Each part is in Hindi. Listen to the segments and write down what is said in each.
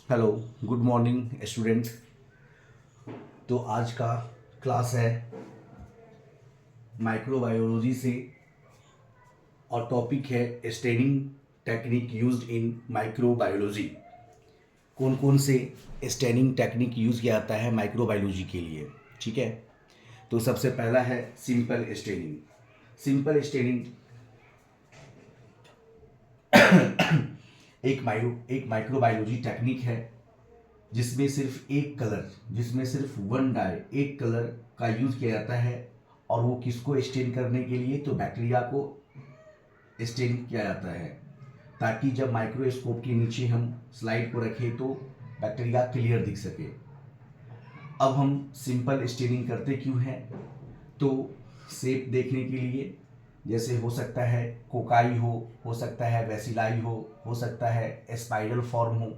Hello, good morning student. तो आज का क्लास है माइक्रोबायोलॉजी से और टॉपिक है staining technique used in microbiology. कौन कौन से स्टेनिंग टेक्निक यूज़ किया जाता है माइक्रोबायोलॉजी के लिए, ठीक है। तो सबसे पहला है सिंपल स्टेनिंग। सिंपल स्टेनिंग एक माइक्रोबायोलॉजी टेक्निक है जिसमें सिर्फ वन डाई, एक कलर का यूज किया जाता है। और वो किसको स्टेन करने के लिए, तो बैक्टीरिया को स्टेन किया जाता है, ताकि जब माइक्रोस्कोप के नीचे हम स्लाइड को रखें तो बैक्टीरिया क्लियर दिख सके। अब हम सिंपल स्टेनिंग करते क्यों हैं, तो शेप देखने के लिए, जैसे हो सकता है कोकाई हो सकता है वेसिलाई हो सकता है स्पाइरल फॉर्म हो।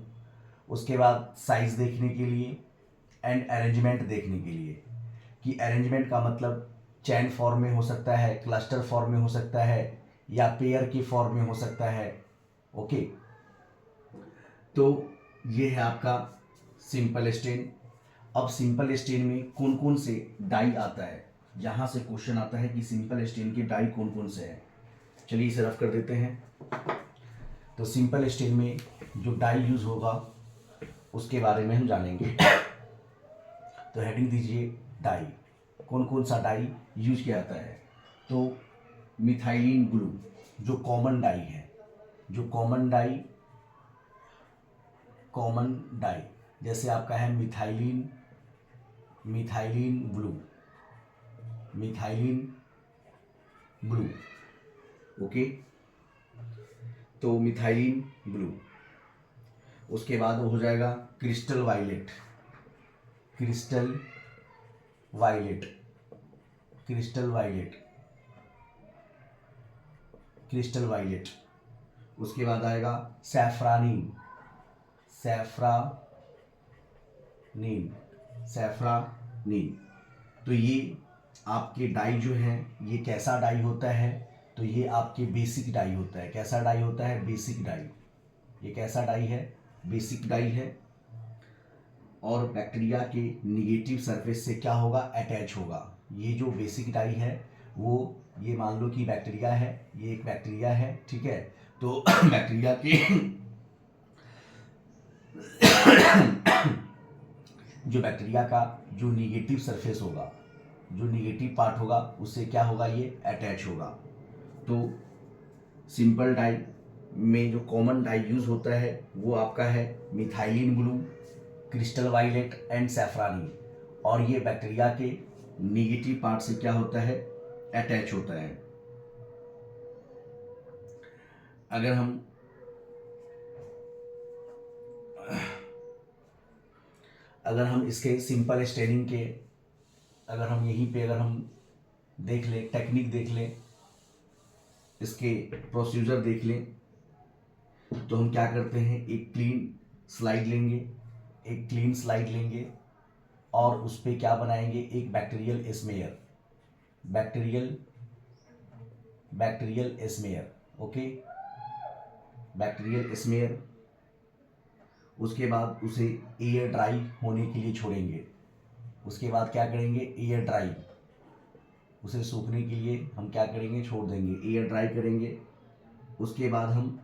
उसके बाद साइज देखने के लिए एंड अरेंजमेंट देखने के लिए, कि अरेंजमेंट का मतलब चैन फॉर्म में हो सकता है, क्लस्टर फॉर्म में हो सकता है, या पेयर की फॉर्म में हो सकता है। ओके, तो ये है आपका सिंपल स्टेन। अब सिंपल स्टेन में कौन कौन से डाई आता है, यहाँ से क्वेश्चन आता है कि सिंपल स्टेन के डाई कौन कौन से हैं। चलिए इसे रफ कर देते हैं। तो सिंपल स्टेन में जो डाई यूज होगा उसके बारे में हम जानेंगे। तो हेडिंग दीजिए डाई। कौन कौन सा डाई यूज किया जाता है, तो मिथाइलिन ब्लू जो कॉमन डाई है, जो कॉमन डाई जैसे आपका है मिथाइलिन ब्लू। ओके, तो मिथाइलिन ब्लू। उसके बाद हो जाएगा क्रिस्टल वायलेट। उसके बाद आएगा सैफ्रानीन। तो ये आपके डाई जो है, ये कैसा डाई होता है, तो ये आपके बेसिक डाई होता है। कैसा डाई होता है, बेसिक डाई। ये कैसा डाई है, बेसिक डाई है। और बैक्टीरिया के निगेटिव सरफेस से क्या होगा, अटैच होगा। ये जो बेसिक डाई है वो, ये मान लो कि बैक्टीरिया है, ये एक बैक्टीरिया है, ठीक है। तो बैक्टीरिया के जो बैक्टीरिया का जो निगेटिव सरफेस होगा, जो निगेटिव पार्ट होगा, उससे क्या होगा, ये अटैच होगा। तो सिंपल डाई में जो कॉमन डाई यूज होता है वो आपका है methylene blue, crystal violet and safranin. और ये बैक्टीरिया के निगेटिव पार्ट से क्या होता है, अटैच होता है। अगर हम इसके सिंपल स्टेनिंग के, अगर हम यहीं पे अगर हम देख लें, टेक्निक देख लें, इसके प्रोसीजर देख लें, तो हम क्या करते हैं, एक क्लीन स्लाइड लेंगे और उस पर क्या बनाएंगे, एक bacterial smear. Okay, bacterial smear. उसके बाद उसे एयर ड्राई होने के लिए छोड़ेंगे। उसके बाद क्या करेंगे, एयर ड्राई, उसे सूखने के लिए हम क्या करेंगे, छोड़ देंगे, एयर ड्राई करेंगे। उसके बाद हम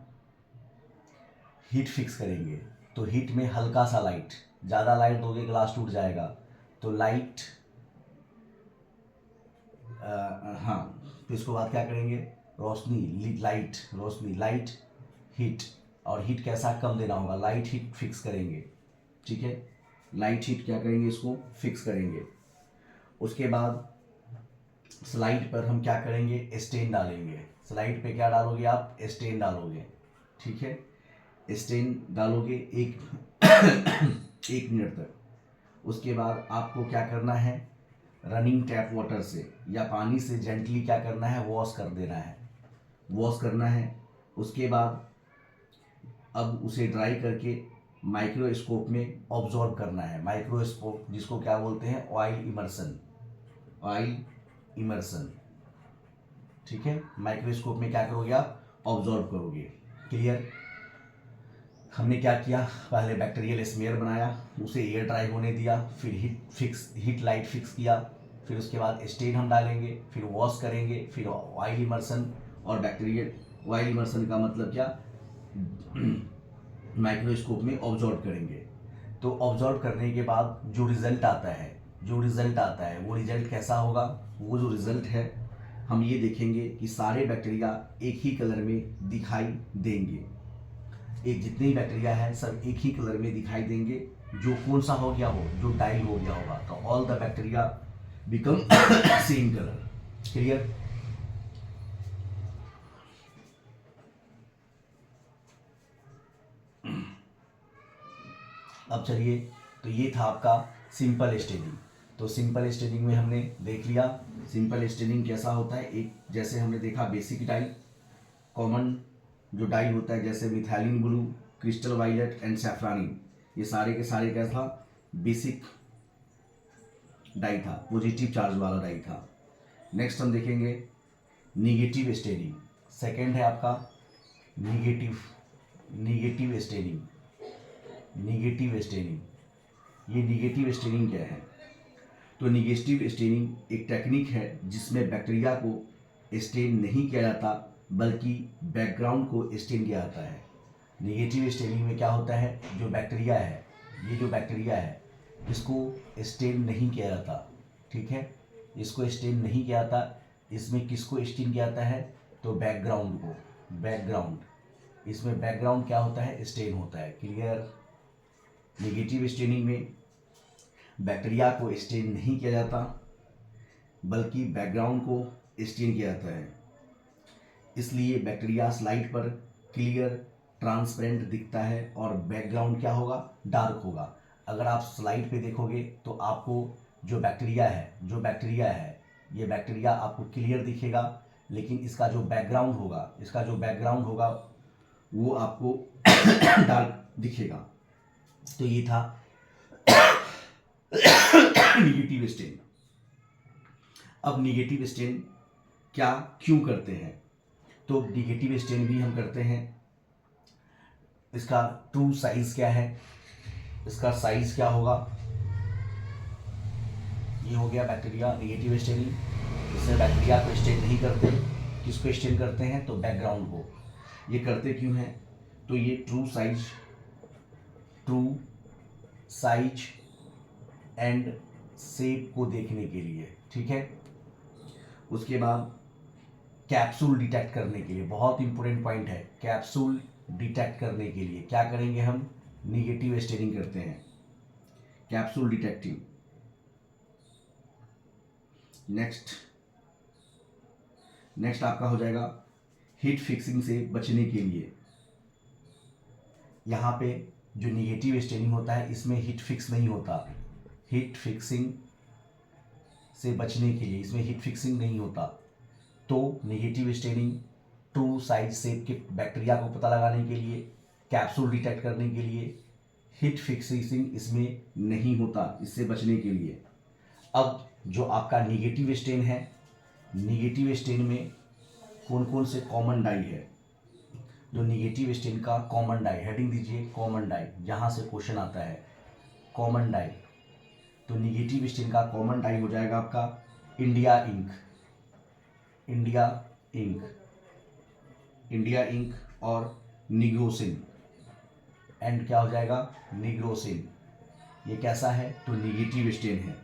हीट फिक्स करेंगे। तो हीट में हल्का सा लाइट, ज़्यादा लाइट दोगे ग्लास टूट जाएगा, तो लाइट, हाँ। तो इसके बाद क्या करेंगे, लाइट हीट। और हीट कैसा कम देना होगा, लाइट हीट फिक्स करेंगे, ठीक है। लाइट हीट क्या करेंगे, इसको फिक्स करेंगे। उसके बाद स्लाइड पर हम क्या करेंगे, स्टेन डालेंगे। स्लाइड पे क्या डालोगे आप, स्टेन डालोगे, ठीक है। स्टेन डालोगे एक एक मिनट तक। उसके बाद आपको क्या करना है, रनिंग टैप वाटर से या पानी से जेंटली क्या करना है, वॉश करना है। उसके बाद अब उसे ड्राई करके माइक्रोस्कोप में ऑब्जॉर्व करना है। माइक्रोस्कोप जिसको क्या बोलते हैं, ऑयल इमर्सन, ठीक है। माइक्रोस्कोप में क्या करोगे आप, ऑब्जॉर्व करोगे। क्लियर। हमने क्या किया, पहले बैक्टीरियल स्मेयर बनाया, उसे एयर ड्राई होने दिया, फिर हीट लाइट फिक्स किया, फिर उसके बाद स्टेन हम डालेंगे, फिर वॉश करेंगे, फिर ऑयल इमर्सन और बैक्टीरियल ऑयल इमर्सन का मतलब क्या, माइक्रोस्कोप में ऑब्जर्व करेंगे। तो ऑब्जर्व करने के बाद जो रिजल्ट आता है वो रिजल्ट कैसा होगा, वो जो रिजल्ट है हम ये देखेंगे कि सारे बैक्टीरिया एक ही कलर में दिखाई देंगे। एक जितने ही बैक्टीरिया है सब एक ही कलर में दिखाई देंगे। जो कौन सा हो गया हो, जो डाई हो गया होगा, तो all the bacteria become same colour. Clear? अब चलिए, तो ये था आपका सिंपल स्टेनिंग। तो सिंपल स्टेनिंग में हमने देख लिया सिंपल स्टेनिंग कैसा होता है। एक जैसे हमने देखा बेसिक डाई, कॉमन जो डाई होता है जैसे methylene blue, crystal violet and safranin, ये सारे के सारे क्या था, बेसिक डाई था, पॉजिटिव चार्ज वाला डाई था। नेक्स्ट हम देखेंगे निगेटिव स्टेनिंग। सेकेंड है आपका निगेटिव स्टेनिंग। ये निगेटिव स्टेनिंग क्या है? तो निगेटिव स्टेनिंग एक टेक्निक है जिसमें बैक्टीरिया को स्टेन नहीं किया जाता बल्कि बैकग्राउंड को स्टेन किया जाता है। निगेटिव स्टेनिंग में क्या होता है, जो बैक्टीरिया है, ये जो बैक्टीरिया है इसको स्टेन नहीं किया जाता, ठीक है, इसको स्टेन नहीं किया जाता। इसमें किसको स्टेन किया जाता है, तो बैकग्राउंड को, बैकग्राउंड, इसमें बैकग्राउंड क्या होता है, स्टेन होता है। क्लियर? निगेटिव स्टेनिंग में बैक्टीरिया को स्टेन नहीं किया जाता बल्कि बैकग्राउंड को स्टेन किया जाता है। इसलिए बैक्टीरिया स्लाइड पर क्लियर ट्रांसपेरेंट दिखता है और बैकग्राउंड क्या होगा, डार्क होगा। अगर आप स्लाइड पे देखोगे तो आपको जो बैक्टीरिया है ये बैक्टीरिया आपको क्लियर दिखेगा, लेकिन इसका जो बैकग्राउंड होगा वो आपको डार्क दिखेगा। तो ये था निगेटिव स्टेन। अब निगेटिव स्टेन क्यों करते हैं, तो निगेटिव स्टेन भी हम करते हैं। इसका ट्रू साइज क्या है, इसका साइज क्या होगा, ये हो गया बैक्टीरिया निगेटिव स्टेनिंग। इसमें बैक्टीरिया को स्टेन नहीं करते, किसको स्टेन करते हैं, तो बैकग्राउंड को। ये करते क्यों हैं, तो ये ट्रू साइज एंड शेप को देखने के लिए, ठीक है। उसके बाद कैप्सूल डिटेक्ट करने के लिए, बहुत इंपॉर्टेंट पॉइंट है, कैप्सूल डिटेक्ट करने के लिए क्या करेंगे, हम निगेटिव स्टेनिंग करते हैं, कैप्सूल डिटेक्टिंग। नेक्स्ट आपका हो जाएगा हीट फिक्सिंग से बचने के लिए। यहाँ पे जो निगेटिव स्टेनिंग होता है इसमें हीट फिक्स नहीं होता, हीट फिक्सिंग से बचने के लिए इसमें हीट फिक्सिंग नहीं होता। तो negative staining true size shape के बैक्टीरिया को पता लगाने के लिए, कैप्सूल डिटेक्ट करने के लिए, हीट फिक्सिंग इसमें नहीं होता, इससे बचने के लिए। अब जो आपका निगेटिव स्टेन है, निगेटिव स्टेन में कौन कौन से कॉमन डाई है, जो निगेटिव स्टेन का कॉमन डाई, हेडिंग दीजिए कॉमन डाई, यहाँ से क्वेश्चन आता है कॉमन डाई। तो निगेटिव स्टेन का कॉमन डाई हो जाएगा आपका इंडिया इंक और निग्रोसिन, एंड क्या हो जाएगा, निग्रोसिन। ये कैसा है, तो निगेटिव स्टेन है।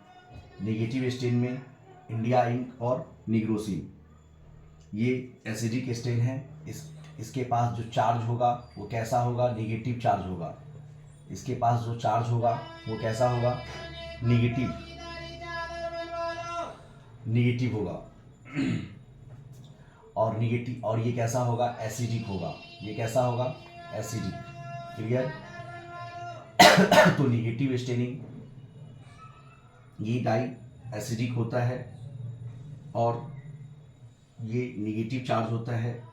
निगेटिव स्टेन में इंडिया इंक और निग्रोसिन, ये एसिडिक स्टेन है। इसके पास जो चार्ज होगा वो कैसा होगा, निगेटिव चार्ज होगा। इसके पास जो चार्ज होगा वो कैसा होगा, निगेटिव होगा। और ये कैसा होगा, एसिडिक होगा। ये कैसा होगा, एसिडिक। क्लियर? तो निगेटिव स्टेनिंग, ये डाई एसिडिक होता है और ये निगेटिव चार्ज होता है।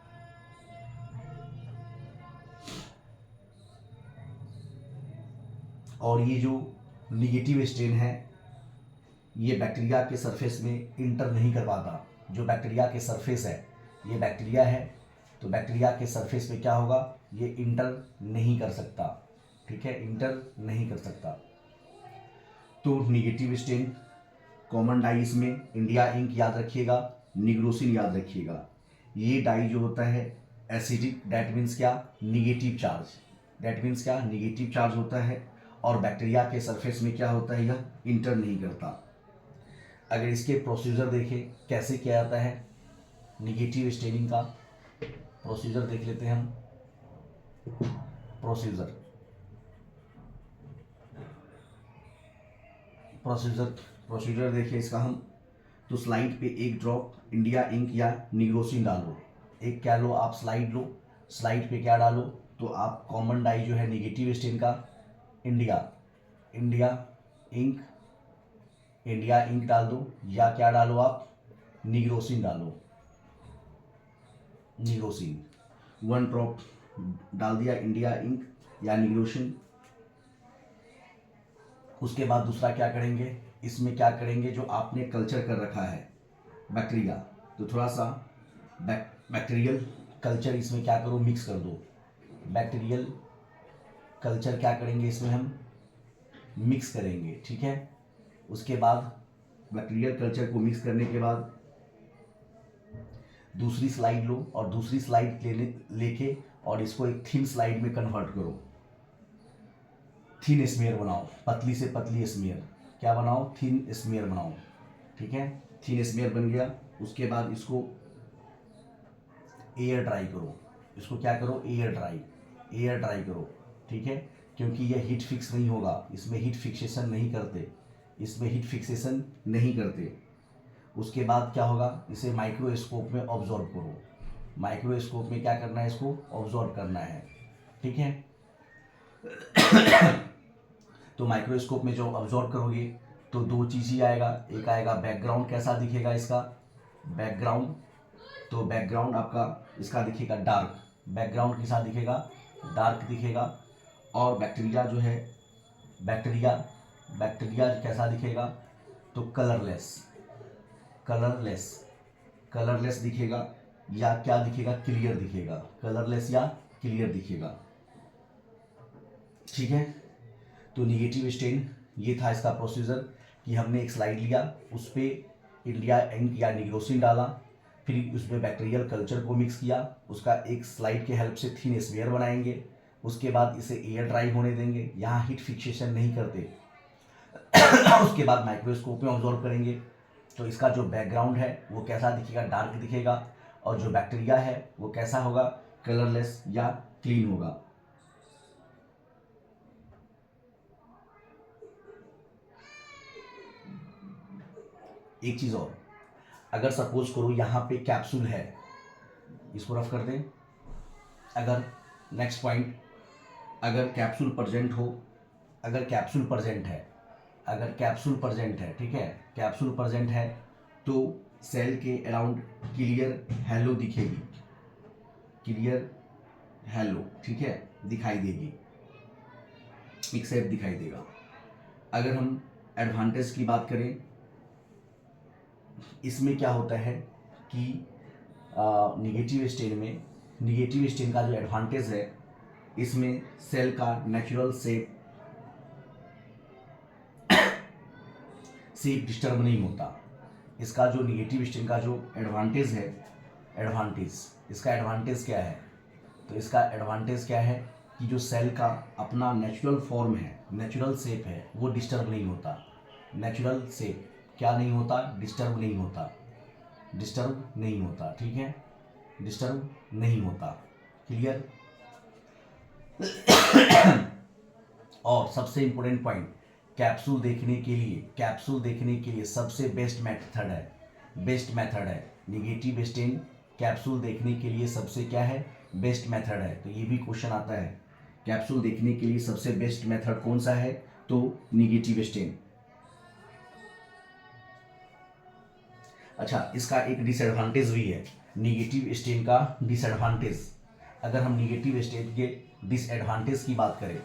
और ये जो निगेटिव स्टेन है ये बैक्टीरिया के सरफेस में इंटर नहीं कर पाता। जो बैक्टीरिया के सरफेस है, ये बैक्टीरिया है, तो बैक्टीरिया के सरफेस पे क्या होगा, ये इंटर नहीं कर सकता, ठीक है, इंटर नहीं कर सकता। तो निगेटिव स्टेन कॉमन डाई इसमें इंडिया इंक याद रखिएगा, निग्रोसिन याद रखिएगा। ये डाई जो होता है एसिडिक, डैट मीन्स क्या, निगेटिव चार्ज, डैट मीन्स क्या, निगेटिव चार्ज होता है। और बैक्टीरिया के सरफेस में क्या होता है, यह इंटर नहीं करता। अगर इसके प्रोसीजर देखें कैसे किया जाता है निगेटिव स्टेनिंग का, प्रोसीजर देख लेते हैं हम। प्रोसीजर प्रोसीजर प्रोसीजर देखिए इसका हम। तो स्लाइड पे एक ड्रॉप इंडिया इंक या निग्रोसिन डालो, एक क्या लो आप, स्लाइड लो, स्लाइड पे क्या डालो, तो आप कॉमन डाई जो है निगेटिव स्टेन का India India ink India ink डाल दो, या क्या डालो आप, निग्रोसिन डालो, निग्रोसिन 1 ड्रॉप डाल दिया इंडिया इंक या निग्रोसिन। उसके बाद दूसरा क्या करेंगे, इसमें क्या करेंगे, जो आपने कल्चर कर रखा है बैक्टीरिया, तो थोड़ा सा बैक्टीरियल कल्चर इसमें क्या करो, मिक्स कर दो। बैक्टीरियल कल्चर क्या करेंगे इसमें हम मिक्स करेंगे, ठीक है। उसके बाद बैक्टीरियल कल्चर को मिक्स करने के बाद दूसरी स्लाइड लो, और दूसरी स्लाइड लेके और इसको एक थिन स्लाइड में कन्वर्ट करो, थिन स्मेयर बनाओ, पतली से पतली स्मेयर, क्या बनाओ, थिन स्मेयर बनाओ, ठीक है। थिन स्मेयर बन गया, उसके बाद इसको एयर ड्राई करो, इसको क्या करो, एयर ड्राई करो, ठीक है। क्योंकि यह हीट फिक्स नहीं होगा, इसमें हीट फिक्सेशन नहीं करते, इसमें हीट फिक्सेशन नहीं करते। उसके बाद क्या होगा, इसे माइक्रोस्कोप में ऑब्जॉर्व करो, माइक्रोस्कोप में क्या करना है, इसको ऑब्जॉर्व करना है, ठीक है। तो माइक्रोस्कोप में जो ऑब्जॉर्व करोगे तो दो चीज़ ही आएगा, एक आएगा बैकग्राउंड, कैसा दिखेगा इसका बैकग्राउंड, तो बैकग्राउंड आपका इसका दिखेगा डार्क, बैकग्राउंड के साथ दिखेगा डार्क दिखेगा। और बैक्टीरिया जो है, बैक्टीरिया कैसा दिखेगा, तो कलरलेस दिखेगा, या क्या दिखेगा, क्लियर दिखेगा, कलरलेस या क्लियर दिखेगा, ठीक है। तो निगेटिव स्टेन ये था इसका प्रोसीजर, कि हमने एक स्लाइड लिया, उस पर इंडिया इंक या निग्रोसिन डाला, फिर उसमें बैक्टीरियल कल्चर को मिक्स किया, उसका एक स्लाइड के हेल्प से थिन स्फीयर बनाएंगे, उसके बाद इसे एयर ड्राई होने देंगे, यहाँ हीट फिक्सेशन नहीं करते। उसके बाद माइक्रोस्कोप में ऑब्जर्व करेंगे, तो इसका जो बैकग्राउंड है वो कैसा दिखेगा, डार्क दिखेगा, और जो बैक्टीरिया है वो कैसा होगा, कलरलेस या क्लीन होगा। एक चीज़ और, अगर सपोज करो यहाँ पे कैप्सूल है, इसको रफ कर दें, अगर नेक्स्ट पॉइंट, अगर कैप्सूल प्रेजेंट हो, अगर कैप्सूल प्रेजेंट है, ठीक है, कैप्सूल प्रेजेंट है, तो सेल के अराउंड क्लियर हेलो दिखेगी, क्लियर हेलो, ठीक है, दिखाई देगी, एक शेप दिखाई देगा। अगर हम एडवांटेज की बात करें, इसमें क्या होता है कि निगेटिव स्टेन का जो एडवांटेज है, इसमें सेल का नेचुरल शेप डिस्टर्ब नहीं होता। इसका जो निगेटिव स्टेन का जो एडवांटेज है, इसका एडवांटेज क्या है, तो इसका एडवांटेज क्या है कि जो सेल का अपना नेचुरल फॉर्म है, नेचुरल शेप है, वो डिस्टर्ब नहीं होता। नेचुरल शेप क्या नहीं होता, डिस्टर्ब नहीं होता, ठीक है, डिस्टर्ब नहीं होता, क्लियर। और सबसे इंपॉर्टेंट पॉइंट, कैप्सूल देखने के लिए सबसे बेस्ट मेथड है निगेटिव स्टेन, कैप्सूल देखने के लिए सबसे क्या है, बेस्ट मेथड है। तो ये भी क्वेश्चन आता है, कैप्सूल देखने के लिए सबसे बेस्ट मेथड कौन सा है, तो निगेटिव स्टेन। अच्छा, इसका एक डिसएडवांटेज भी है, निगेटिव स्टेन का डिसएडवांटेज। अगर हम निगेटिव स्टेन के डिसएडवांटेज की बात करें,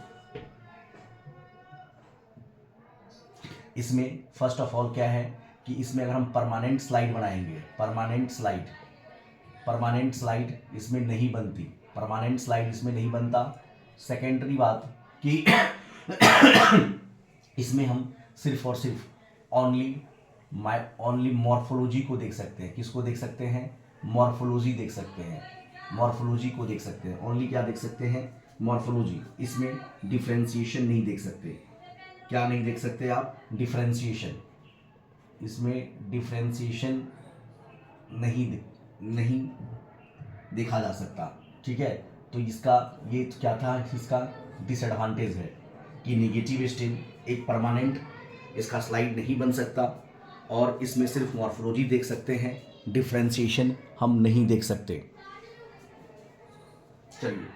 इसमें फर्स्ट ऑफ ऑल क्या है कि इसमें अगर हम परमानेंट स्लाइड बनाएंगे, परमानेंट स्लाइड इसमें नहीं बनती, परमानेंट स्लाइड इसमें नहीं बनता। सेकेंडरी बात कि इसमें हम सिर्फ और सिर्फ ओनली मॉर्फोलॉजी को देख सकते हैं। किसको देख सकते हैं? मॉर्फोलॉजी देख सकते हैं, मॉर्फोलॉजी को देख सकते हैं। ओनली क्या देख सकते हैं? मॉर्फोलॉजी। इसमें डिफ्रेंशिएशन नहीं देख सकते। क्या नहीं देख सकते आप? डिफ्रेंशिएशन। इसमें डिफ्रेंशिएशन नहीं देखा जा सकता। ठीक है, तो इसका ये क्या था? इसका डिसएडवांटेज है कि निगेटिव स्टेन एक परमानेंट इसका स्लाइड नहीं बन सकता, और इसमें सिर्फ मॉर्फोलॉजी देख सकते हैं, डिफ्रेंशिएशन हम नहीं देख सकते। चलिए,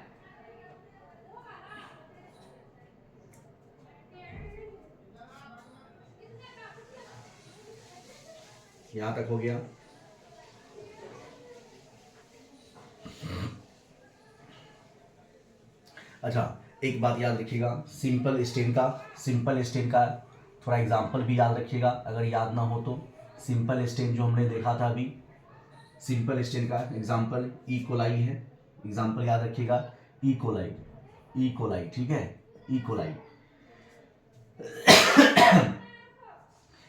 यहां तक हो गया। अच्छा, एक बात याद रखिएगा, सिंपल स्टेन का थोड़ा एग्जांपल भी याद रखिएगा, अगर याद ना हो तो। सिंपल स्टेन जो हमने देखा था अभी, सिंपल स्टेन का एग्जांपल ई कोलाई है। एग्जांपल याद रखिएगा, ई कोलाई। ठीक है, ई कोलाई।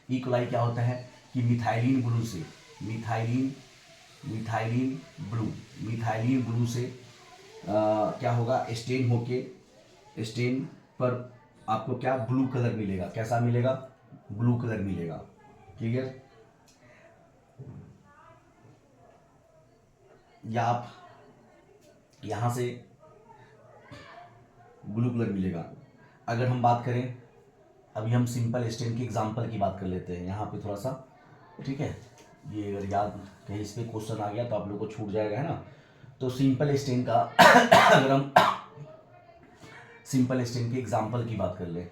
ई कोलाई क्या होता है कि मिथाइलिन ब्लू से क्या होगा? स्टेन पर आपको क्या? ब्लू कलर मिलेगा। कैसा मिलेगा? ब्लू कलर मिलेगा। क्लियर? या आप यहां से ब्लू कलर मिलेगा। अगर हम बात करें, अभी हम सिंपल स्टेन के एग्जांपल की बात कर लेते हैं यहाँ पे थोड़ा सा। ठीक है, ये अगर याद कहीं इस पे क्वेश्चन आ गया तो आप लोग को छूट जाएगा, है ना। तो सिंपल स्टेन का अगर हम सिंपल स्टेन के एग्जांपल की बात कर ले,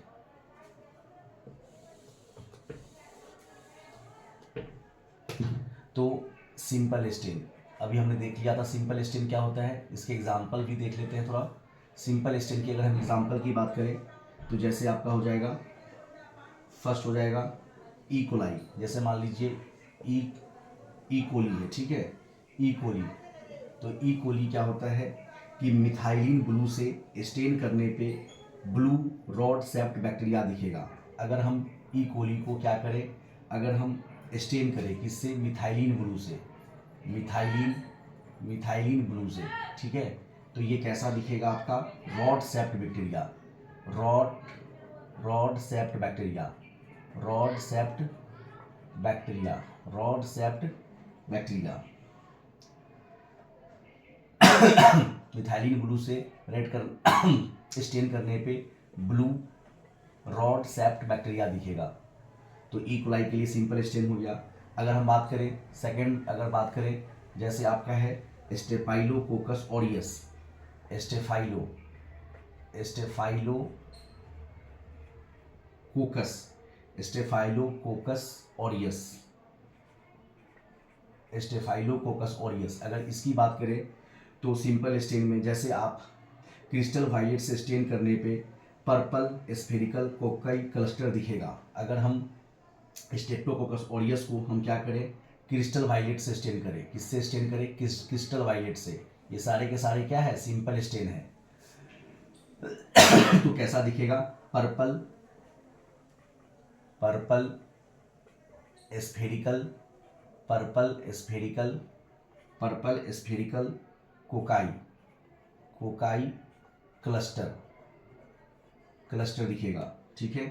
तो सिंपल स्टेन अभी हमने देख लिया था। सिंपल स्टेन क्या होता है, इसके एग्जांपल भी देख लेते हैं थोड़ा। सिंपल स्टेन की अगर हम एग्जांपल की बात करें तो जैसे आपका हो जाएगा, फर्स्ट हो जाएगा ई कोलाई। जैसे मान लीजिए ई कोली है। ठीक है, ई कोली। तो ई कोली क्या होता है कि मिथाइलिन ब्लू से स्टेन करने पे ब्लू रॉड सेप्ट बैक्टीरिया दिखेगा। अगर हम ई कोली को क्या करें, अगर हम स्टेन करें किससे? मिथाइलिन ब्लू से, मिथाइलिन ब्लू से। ठीक है, तो ये कैसा दिखेगा आपका? Rod shaped bacteria, rod shaped bacteria. Methylene blue से रेड कर स्टेन करने पे ब्लू रॉड सेप्ट बैक्टीरिया दिखेगा। तो ई कोलाई के लिए सिंपल स्टेन हो गया। अगर हम बात करें सेकंड, अगर बात करें जैसे आपका है स्टेफाइलोकोकस ऑरियस, स्टेफाइलोकोकस ऑरियस, अगर इसकी बात करें तो सिंपल स्टेन में जैसे आप क्रिस्टल वायलेट से स्टेन करने पे पर्पल स्फेरिकल कोकाई क्लस्टर दिखेगा। अगर हम स्टेप्टोकोकस ऑरियस को हम क्या करें? क्रिस्टल वायलेट से स्टेन करें। किससे स्टेन करें? क्रिस्टल वायलेट से। ये सारे के सारे क्या है? सिंपल स्टेन है। तो कैसा दिखेगा? पर्पल स्फेरिकल कोकाई क्लस्टर दिखेगा। ठीक है,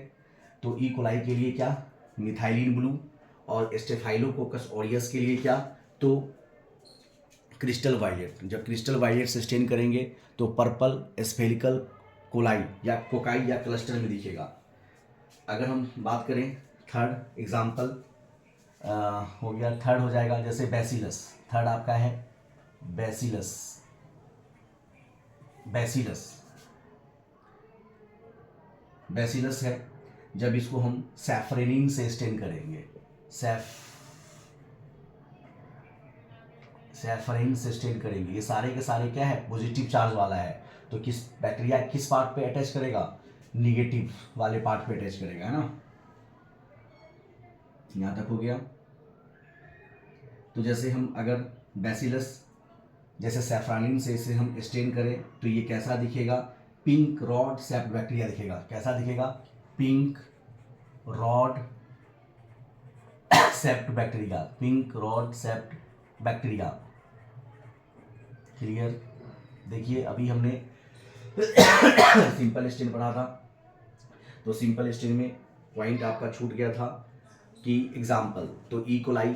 तो ई कोलाई के लिए क्या? मिथाइलिन ब्लू, और स्टेफाइलोकोकस ऑरियस के लिए क्या? तो क्रिस्टल वायलेट। जब क्रिस्टल वायलेट से स्टेन करेंगे तो पर्पल स्फेरिकल कोलाई या कोकाई या क्लस्टर में दिखेगा। अगर हम बात करें थर्ड एग्जांपल हो गया, थर्ड हो जाएगा जैसे बैसिलस। थर्ड आपका है बैसिलस है। जब इसको हम सैफरेनिन से स्टेन करेंगे, सैफरेनिन से स्टेन करेंगे, ये सारे के सारे क्या है? पॉजिटिव चार्ज वाला है। तो किस बैक्टीरिया किस पार्ट पे अटैच करेगा? निगेटिव वाले पार्ट पे अटैच करेगा, है ना। यहां तक हो गया। तो जैसे हम अगर बैसिलस जैसे सैफ्रानिन से इसे हम स्टेन करें तो ये कैसा दिखेगा, पिंक रॉड सेप्ट बैक्टीरिया दिखेगा। कैसा दिखेगा, pink rod shaped bacteria, pink rod shaped bacteria. Clear. देखिए अभी हमने सिंपल स्टेन पढ़ा था, तो सिंपल स्टेन में पॉइंट आपका छूट गया था कि एग्जाम्पल, तो ई कोलाई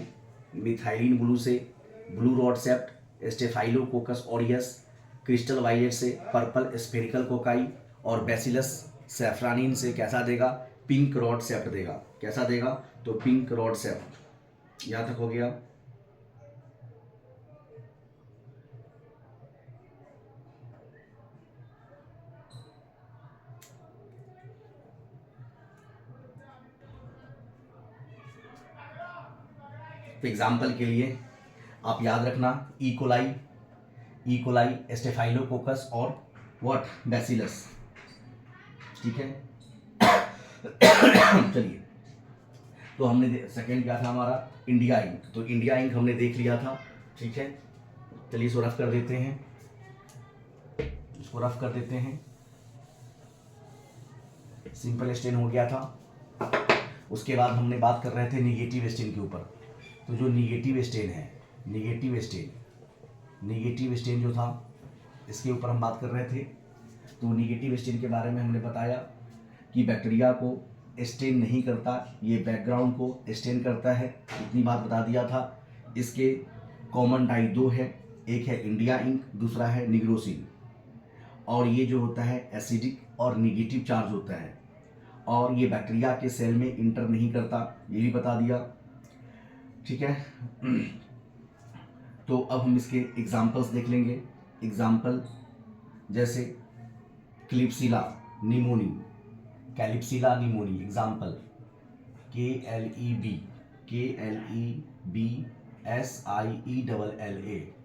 मिथाइलिन ब्लू से blue rod shaped, Staphylococcus aureus crystal violet से पर्पल स्फेरिकल कोकाई, और बैसिलस सैफ्रानिन से कैसा देगा, पिंक रॉड सेप्ट देगा। कैसा देगा, तो पिंक रॉड सेप्ट। यहाँ तक हो गया। तो एग्जाम्पल के लिए आप याद रखना, ई कोलाई स्टेफाइलोकोकस और व्हाट, बैसिलस। ठीक है। चलिए, तो हमने सेकंड क्या था हमारा, इंडिया इंक। तो इंडिया इंक हमने देख लिया था। ठीक है, चलिए इसको रफ कर देते हैं, इसको रफ कर देते हैं। सिंपल स्टेन हो गया था। उसके बाद हमने बात कर रहे थे निगेटिव स्टेन के ऊपर। तो जो निगेटिव स्टेन है, निगेटिव स्टेन जो था, इसके ऊपर हम बात कर रहे थे। तो निगेटिव स्टेन के बारे में हमने बताया कि बैक्टीरिया को स्टेन नहीं करता, ये बैकग्राउंड को स्टेन करता है, इतनी बात बता दिया था। इसके कॉमन डाई दो है, एक है इंडिया इंक, दूसरा है निग्रोसिन। और ये जो होता है एसिडिक और निगेटिव चार्ज होता है, और ये बैक्टीरिया के सेल में इंटर नहीं करता, ये भी बता दिया। ठीक है। तो अब हम इसके एग्जाम्पल्स देख लेंगे। एग्जाम्पल जैसे Klebsiella pneumoniae, Klebsiella pneumoniae. Example KLEBSIELLA,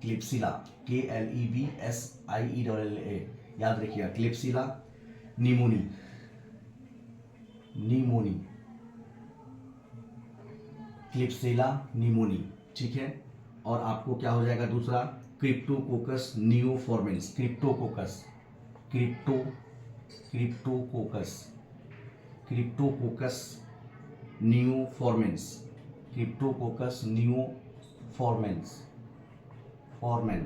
Klebsiella, KLEBSIELLA। याद रखिएगा, क्लिप्सिला निमोनी, क्लिप्सिला निमोनी। ठीक है। और आपको क्या हो जाएगा दूसरा, क्रिप्टोकोकस नियोफॉर्मेंस, क्रिप्टोकोकस नियोफॉर्मेंस, फॉर्मेन।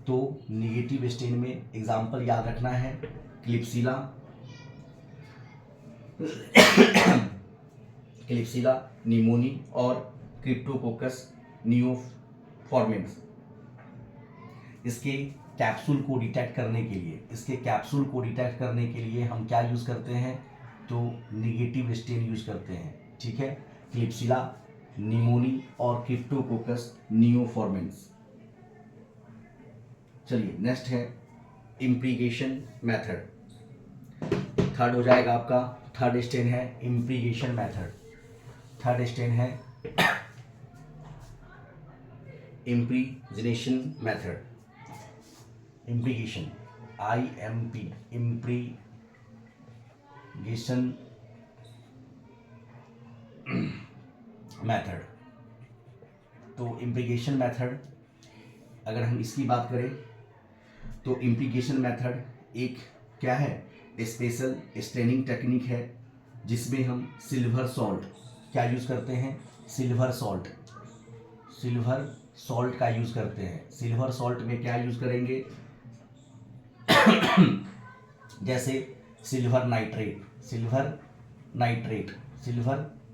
तो निगेटिव स्टेन में एग्जाम्पल याद रखना है, क्लिप्सिला निमोनी और क्रिप्टोकोकस नियोफॉर्मेंस। इसके कैप्सूल को डिटेक्ट करने के लिए हम क्या यूज़ करते हैं, तो निगेटिव स्टेन यूज़ करते हैं। ठीक है, क्लिप्सिला निमोनी और क्रिप्टोकोकस नियोफॉर्मेंस। चलिए नेक्स्ट है इम्प्रीगेशन मेथड। थर्ड हो जाएगा आपका, थर्ड स्टेन है इम्प्रीगेशन मेथड। थर्ड स्टेन है इम्प्रीगेशन मेथड, इम्प्रीगेशन इम्प्रीगेशन मेथड। तो इम्प्रीगेशन मेथड अगर हम इसकी बात करें तो इम्प्रीगेशन मेथड एक क्या है, स्पेशल स्टेनिंग टेक्निक है, जिसमें हम सिल्वर सॉल्ट क्या यूज़ करते हैं, सिल्वर सॉल्ट का यूज़ करते हैं। सिल्वर सॉल्ट में क्या यूज़ करेंगे जैसे सिल्वर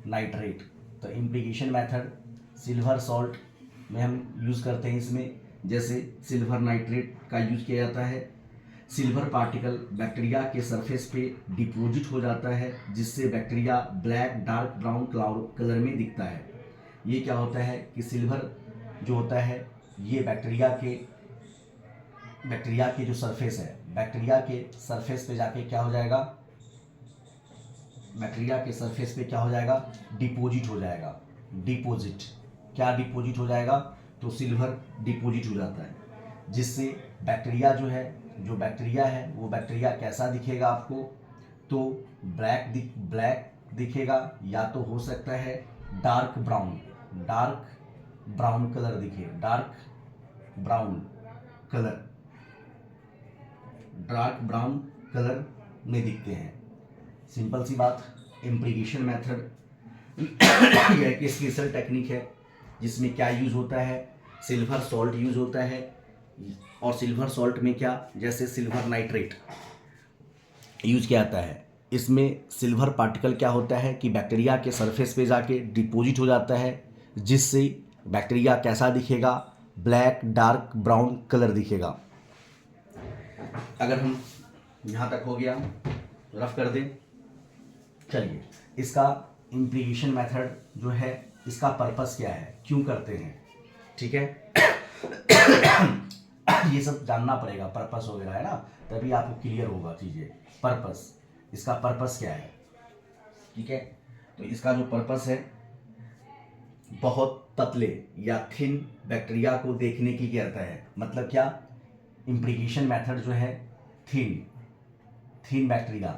नाइट्रेट। तो इम्प्रीगेशन मेथड सिल्वर सॉल्ट में हम यूज़ करते हैं। इसमें जैसे सिल्वर नाइट्रेट का यूज़ किया जाता है, सिल्वर पार्टिकल बैक्टीरिया के सरफेस पे डिपॉजिट हो जाता है, जिससे bacteria black dark brown colour में दिखता है। ये क्या होता है कि सिल्वर जो होता है ये बैक्टीरिया के जो सरफेस है, बैक्टीरिया के सरफेस पे जाके क्या हो जाएगा, डिपॉजिट हो जाएगा। क्या डिपॉजिट हो जाएगा, तो सिल्वर डिपॉजिट हो जाता है, जिससे बैक्टीरिया जो बैक्टीरिया है वो बैक्टीरिया कैसा दिखेगा आपको, तो ब्लैक दिखेगा, या तो हो सकता है डार्क ब्राउन कलर दिखे, dark brown colour, dark brown colour में दिखते हैं। सिंपल सी बात, इम्प्लीकेशन मेथड यह एक स्पेशल टेक्निक है जिसमें क्या यूज होता है, सिल्वर सॉल्ट यूज होता है। और सिल्वर सॉल्ट में क्या, जैसे सिल्वर नाइट्रेट यूज किया जाता है, इसमें सिल्वर पार्टिकल क्या होता है कि बैक्टीरिया के सरफेस पे जाके डिपॉजिट हो जाता है, जिससे बैक्टीरिया कैसा दिखेगा, ब्लैक डार्क ब्राउन कलर दिखेगा। अगर हम यहाँ तक हो गया, रफ कर दें। चलिए, इसका इम्प्लीकेशन मेथड जो है, इसका पर्पस क्या है, क्यों करते हैं, ठीक है। ये सब जानना पड़ेगा, पर्पस वगैरह है ना, तभी आपको क्लियर होगा चीज़ें। पर्पस, इसका पर्पस क्या है, ठीक है। तो इसका जो पर्पस है, बहुत पतले या थिन बैक्टीरिया को देखने की क्या रहता है, मतलब क्या, इम्प्लीकेशन मेथड जो है थिन बैक्टीरिया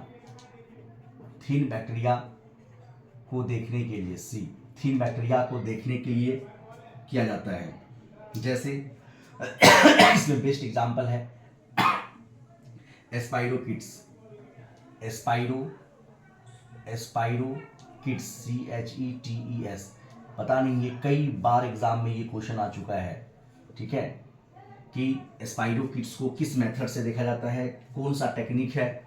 को देखने के लिए, थिन बैक्टीरिया को देखने के लिए किया जाता है। जैसे इसमें बेस्ट एग्जांपल है एस्पाइरोकिट्स, CHETES। पता नहीं, ये कई बार एग्जाम में ये क्वेश्चन आ चुका है, ठीक है, कि एस्पाइरोकिट्स को किस मेथड से देखा जाता है, कौन सा टेक्निक है।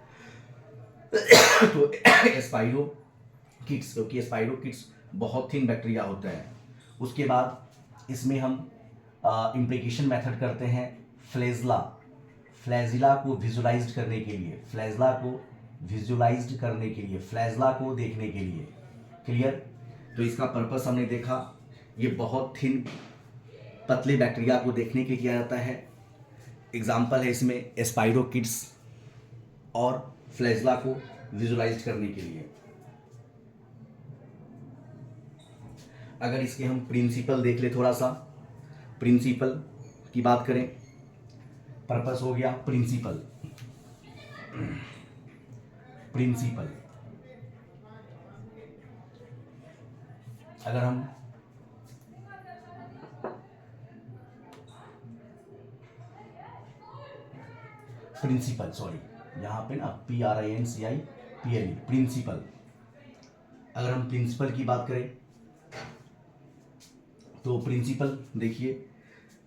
तो एस्पाइरोकिट्स, क्योंकि एस्पाइरोकिट्स बहुत थिन बैक्टीरिया होता है। उसके बाद इसमें हम इम्प्लीकेशन मेथड करते हैं फ्लैजिला को विजुलाइज्ड करने के लिए, फ्लैजिला को देखने के लिए। क्लियर। तो इसका पर्पस हमने देखा, ये बहुत थिन पतले बैक्टीरिया को देखने के लिए किया जाता है। एग्जाम्पल है इसमें एस्पाइरोकिट्स और फ्लैजिला को विजुलाइज करने के लिए। अगर इसके हम प्रिंसिपल देख ले, थोड़ा सा प्रिंसिपल की बात करें, पर्पस हो गया प्रिंसिपल। अगर हम यहाँ पे ना PRINCIPLE, प्रिंसिपल। अगर हम प्रिंसिपल की बात करें तो प्रिंसिपल देखिए,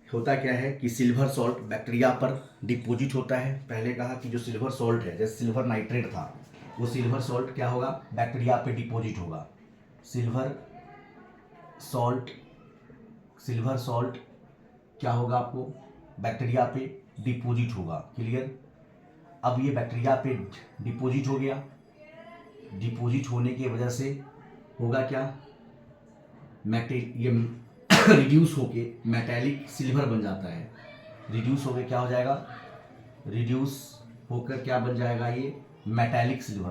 होता क्या है कि सिल्वर सॉल्ट बैक्टीरिया पर डिपॉजिट होता है। पहले कहा कि जो सिल्वर सॉल्ट है, जैसे सिल्वर नाइट्रेट था, वो सिल्वर सॉल्ट क्या होगा, बैक्टीरिया पे डिपॉजिट होगा। सिल्वर सॉल्ट क्या होगा, आपको बैक्टीरिया पे डिपॉजिट होगा। क्लियर। अब ये बैक्टीरिया पे डिपॉजिट हो गया, डिपॉजिट होने की वजह से होगा क्या, ये रिड्यूस होके मेटालिक सिल्वर बन जाता है। रिड्यूस होकर क्या हो जाएगा, रिड्यूस होकर क्या बन जाएगा, ये मेटालिक सिल्वर।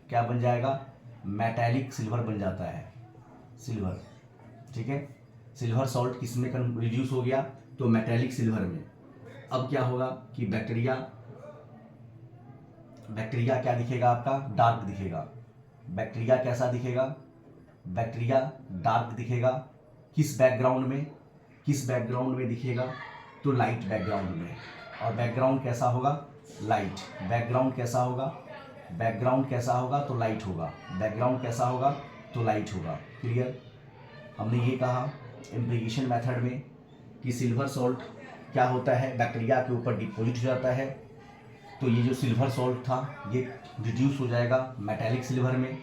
क्या बन जाएगा, मेटालिक सिल्वर बन जाता है, सिल्वर। ठीक है, सिल्वर सॉल्ट किस में रिड्यूस हो गया, तो मेटालिक सिल्वर में। अब क्या होगा कि बैक्टीरिया क्या दिखेगा, आपका डार्क दिखेगा। बैक्टीरिया कैसा दिखेगा, बैक्टीरिया डार्क दिखेगा। किस बैकग्राउंड में दिखेगा, तो लाइट बैकग्राउंड में। और बैकग्राउंड कैसा होगा, लाइट। बैकग्राउंड कैसा होगा, तो लाइट होगा। बैकग्राउंड कैसा होगा, तो लाइट होगा। क्लियर। हमने ये कहा इम्प्लीकेशन मेथड में कि सिल्वर सॉल्ट क्या होता है, बैक्टीरिया के ऊपर डिपॉजिट हो जाता है। तो ये जो सिल्वर सॉल्ट था, ये रिड्यूस हो जाएगा मेटालिक सिल्वर में,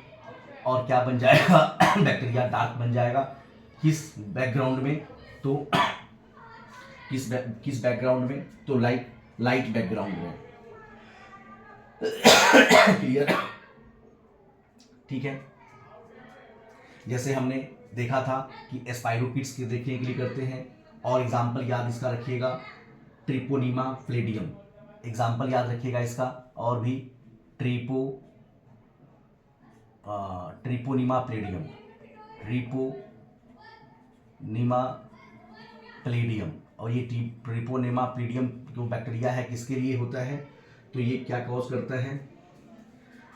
और क्या बन जाएगा, बैक्टीरिया डार्क बन जाएगा। किस बैकग्राउंड में, तो किस बैकग्राउंड में, तो लाइट बैकग्राउंड में। क्लियर। ठीक है, जैसे हमने देखा था कि एस्पाइरोकिट्स के देखने के लिए करते हैं, और एग्जाम्पल याद इसका रखिएगा, ट्रिपोनीमा प्लेडियम। एग्जाम्पल याद रखिएगा इसका, और भी ट्रिपोनीमा प्लेडियम। और ये ट्रिपोनीमा प्लेडियम जो बैक्टीरिया है, किसके लिए होता है, तो ये क्या कॉज करता है,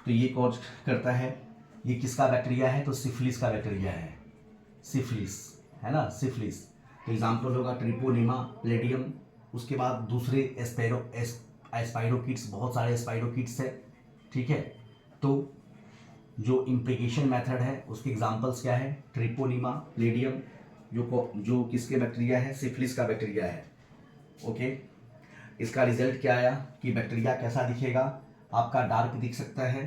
तो ये कॉज करता है, ये किसका बैक्टीरिया है, तो सिफिलिस का बैक्टीरिया है। सिफिलिस है ना, सिफिलिस। तो एग्जाम्पल होगा ट्रिपोनीमा प्लेडियम उसके बाद दूसरे स्पाइरोकिट्स, बहुत सारे स्पाइरोकिट्स है, ठीक है। तो जो इम्प्लीकेशन मेथड है उसके एग्जांपल्स क्या है, ट्रिपोनिमा प्लेडियम, जो किसके बैक्टीरिया है, सिफिलिस का बैक्टीरिया है, ओके। इसका रिजल्ट क्या आया कि बैक्टीरिया कैसा दिखेगा, आपका डार्क दिख सकता है,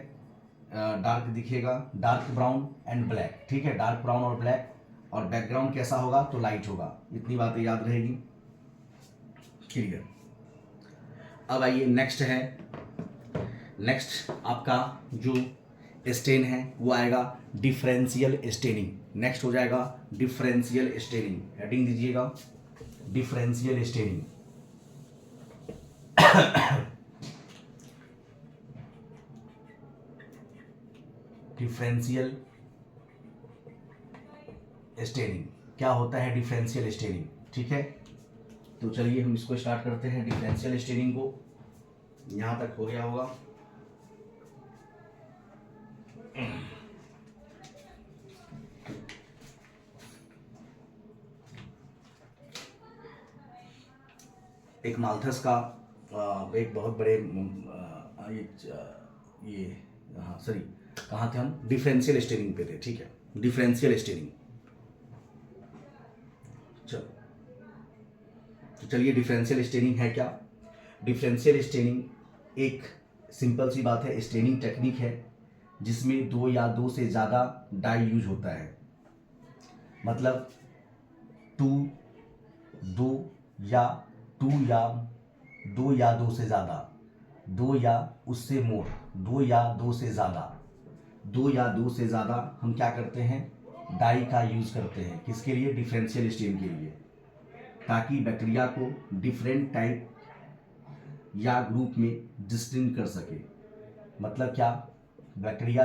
डार्क दिखेगा, डार्क ब्राउन एंड ब्लैक, ठीक है, डार्क ब्राउन और ब्लैक, और बैकग्राउंड कैसा होगा तो लाइट होगा। इतनी बातें याद रहेगी, क्लियर। अब आइए नेक्स्ट है, नेक्स्ट आपका जो स्टेन है वो आएगा डिफरेंशियल स्टेनिंग। नेक्स्ट हो जाएगा डिफरेंशियल स्टेनिंग, हेडिंग दीजिएगा डिफरेंशियल स्टेनिंग। डिफरेंशियल स्टेनिंग क्या होता है, डिफरेंशियल स्टेनिंग, ठीक है। तो चलिए हम इसको स्टार्ट करते हैं डिफरेंशियल स्टेनिंग को। यहां तक हो गया होगा। एक माल्थस का एक बहुत बड़े ये हाँ सॉरी, कहाँ थे हम, डिफरेंशियल स्टेनिंग पे थे, ठीक है, डिफरेंशियल स्टेनिंग। चलो तो चलिए डिफरेंशियल स्टेनिंग है क्या। डिफरेंशियल स्टेनिंग एक सिंपल सी बात है, स्टेनिंग टेक्निक है जिसमें दो या दो से ज़्यादा डाई यूज होता है, मतलब दो या दो से ज़्यादा, दो या उससे मोर, दो या दो से ज़्यादा हम क्या करते हैं, डाई का यूज़ करते हैं, किसके लिए, डिफरेंशियल स्टेन के लिए, ताकि बैक्टीरिया को डिफरेंट टाइप या ग्रुप में डिस्टिंग कर सके। मतलब क्या, बैक्टीरिया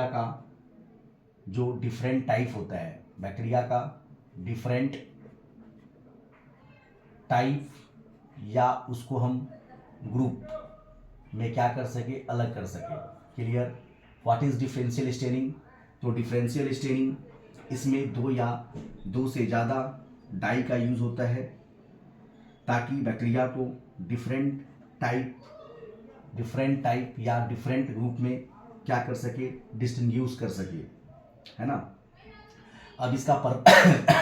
का जो डिफरेंट टाइप होता है, बैक्टीरिया का डिफरेंट टाइप या उसको हम ग्रुप में क्या कर सके, अलग कर सके, clear. What is differential staining, तो डिफरेंशियल स्टेनिंग इसमें दो या दो से ज़्यादा डाई का यूज़ होता है ताकि बैक्टीरिया को डिफरेंट टाइप या डिफरेंट ग्रुप में क्या कर सके, डिस्टिंग्विश कर सके, है ना। अब इसका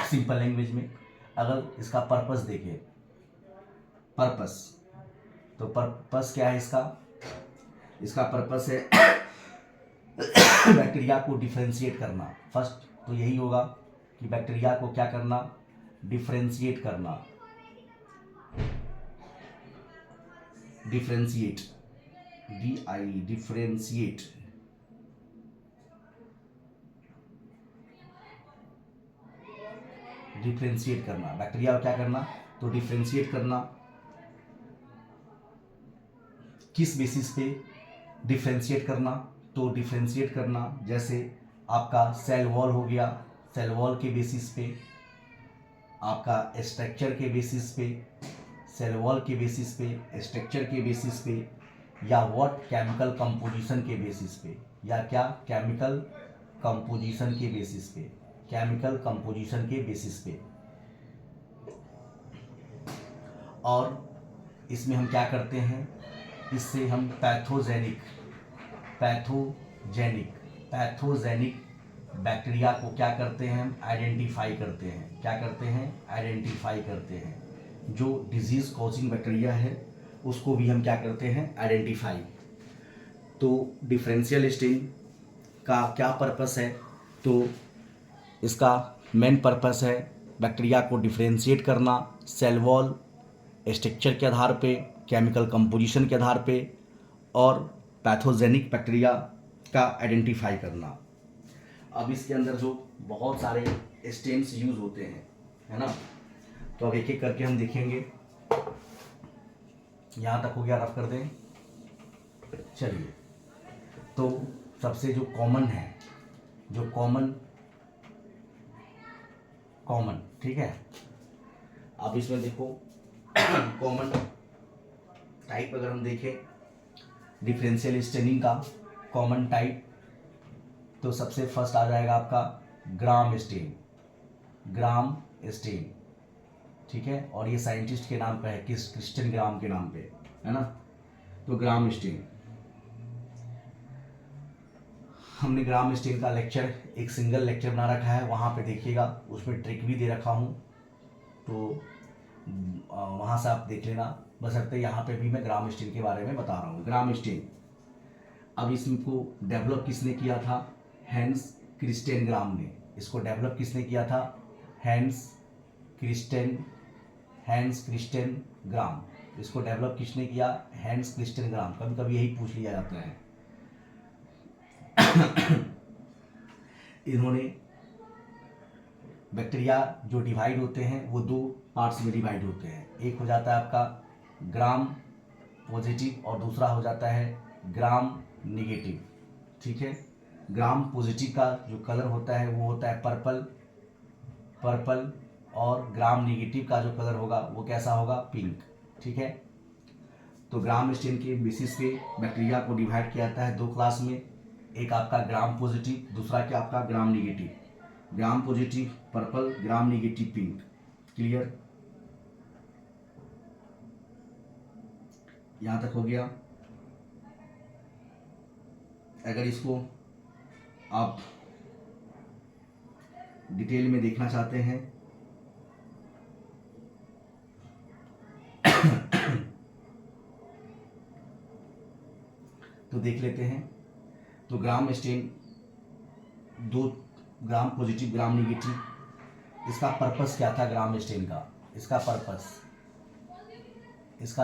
सिंपल लैंग्वेज में अगर इसका पर्पस देखें, पर्पस, तो पर्पस क्या है इसका पर्पस है बैक्टीरिया को डिफरेंशिएट करना। फर्स्ट तो यही होगा कि बैक्टीरिया को क्या करना, डिफरेंशिएट करना, डिफरेंशिएट डिफरेंशिएट करना, बैक्टीरिया को क्या करना, तो डिफरेंशिएट करना। किस बेसिस पे डिफरेंशिएट करना, तो डिफरेंशिएट करना जैसे आपका सेल वॉल हो गया, सेल वॉल के बेसिस पे, आपका स्ट्रक्चर के बेसिस पे, सेल वॉल के बेसिस पे, स्ट्रक्चर के बेसिस पे, या व्हाट केमिकल कंपोजिशन के बेसिस पे, या क्या केमिकल कंपोजिशन के बेसिस पे, केमिकल कंपोजिशन के बेसिस पे। और इसमें हम क्या करते हैं, इससे हम पैथोजेनिक बैक्टीरिया को क्या करते हैं, हम आइडेंटिफाई करते हैं, क्या करते हैं, आइडेंटिफाई करते हैं। जो डिजीज कॉजिंग बैक्टीरिया है उसको भी हम क्या करते हैं, आइडेंटिफाई। तो डिफरेंशियल स्टेन का क्या पर्पस है, तो इसका मेन पर्पस है बैक्टीरिया को डिफरेंशिएट करना, सेल वॉल, स्ट्रक्चर के आधार पे, केमिकल कंपोजिशन के आधार पे, और पैथोजेनिक बैक्टीरिया का आइडेंटिफाई करना। अब इसके अंदर जो बहुत सारे स्टेन्स यूज होते हैं, है ना, तो अब एक एक करके हम देखेंगे। यहाँ तक हो गया, रफ कर दें। चलिए, तो सबसे जो कॉमन है, जो कॉमन ठीक है। अब इसमें देखो कॉमन टाइप अगर हम देखें डिफरेंशियल स्टेनिंग का कॉमन टाइप, तो सबसे फर्स्ट आ जाएगा आपका ग्राम स्टेन, ठीक है, और ये साइंटिस्ट के नाम पे है, क्रिस्टियन ग्राम के नाम पे, है ना। तो ग्राम स्टेन, हमने ग्राम स्टेन का लेक्चर, एक सिंगल लेक्चर बना रखा है, वहाँ पे देखिएगा, उसमें ट्रिक भी दे रखा हूँ, तो वहाँ से आप देख लेना। बशर्ते यहाँ पे भी मैं ग्राम स्टेन के बारे में बता रहा हूँ। ग्राम स्टेन, अब इसको डेवलप किसने किया था? हैंस क्रिस्टियन ग्राम ने। इसको डेवलप किसने किया था? हैंस क्रिस्टियन ग्राम। इसको डेवलप किसने किया? हैंस क्रिस्टियन ग्राम। कभी कभी यही पूछ लिया जाता है। इन्होंने बैक्टीरिया जो डिवाइड होते हैं वो दो पार्ट्स में डिवाइड होते हैं। एक हो जाता है आपका ग्राम पॉजिटिव और दूसरा हो जाता है ग्राम निगेटिव, ठीक है। ग्राम पॉजिटिव का जो कलर होता है वो होता है पर्पल, और ग्राम निगेटिव का जो कलर होगा वो कैसा होगा? पिंक, ठीक है। तो ग्राम स्टेन के बेसिस पे बैक्टीरिया को डिवाइड किया जाता है दो क्लास में, एक आपका ग्राम पॉजिटिव, दूसरा क्या आपका ग्राम निगेटिव। ग्राम पॉजिटिव पर्पल, ग्राम निगेटिव पिंक। क्लियर? यहां तक हो गया। अगर इसको आप डिटेल में देखना चाहते हैं तो देख लेते हैं। तो ग्राम स्टेन दो, ग्राम पॉजिटिव ग्राम निगेटिव, इसका पर्पस क्या था ग्राम स्टेन का? इसका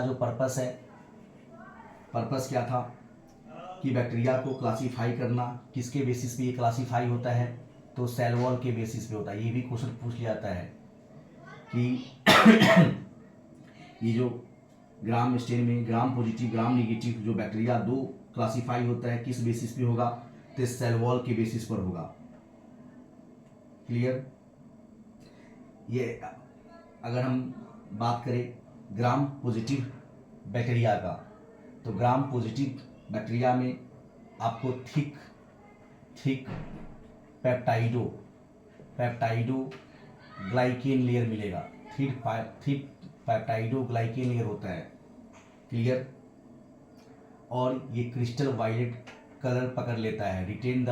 जो पर्पस है, पर्पस क्या था कि बैक्टीरिया को क्लासीफाई करना। किसके बेसिस पे ये क्लासीफाई होता है? तो सेल वॉल के बेसिस पे होता है। ये भी क्वेश्चन पूछ लिया जाता है कि ये जो ग्राम स्टेन में ग्राम पॉजिटिव ग्राम निगेटिव जो बैक्टीरिया दो क्लासीफाई होता है, किस बेसिस पे होगा? तो सेल वॉल के बेसिस पर होगा। क्लियर? ये अगर हम बात करें ग्राम पॉजिटिव बैक्टीरिया का, तो ग्राम पॉजिटिव बैक्टीरिया में आपको थिक पेप्टाइडो ग्लाइकेन लेयर मिलेगा। थिक पेप्टाइडो ग्लाइकेन लेयर होता है। क्लियर? और ये क्रिस्टल वायलेट कलर पकड़ लेता है, रिटेन द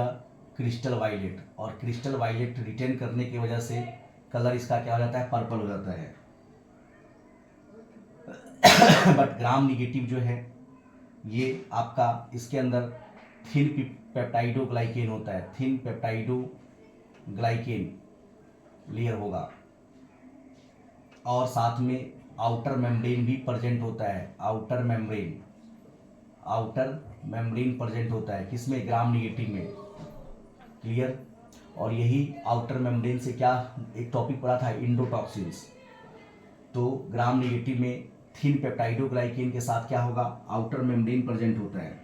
क्रिस्टल वायलेट, और क्रिस्टल वायलेट रिटेन करने की वजह से कलर इसका क्या हो जाता है? पर्पल हो जाता है। बट ग्राम निगेटिव जो है ये आपका, इसके अंदर थिन पेप्टाइडो ग्लाइकेन होता है, थिन पेप्टाइडो ग्लाइकेन लेयर होगा, और साथ में आउटर मेम्ब्रेन भी प्रेजेंट होता है। आउटर मेम्ब्रेन प्रेजेंट होता है किसमें? ग्राम निगेटिव में। क्लियर? और यही आउटर मेम्ब्रेन से क्या एक टॉपिक पढ़ा था, इंडोटॉक्सिन्स। तो ग्राम निगेटिव में थिन पेप्टाइडो ग्लाइकेन के साथ क्या होगा? आउटर मेम्ब्रेन प्रेजेंट होता है।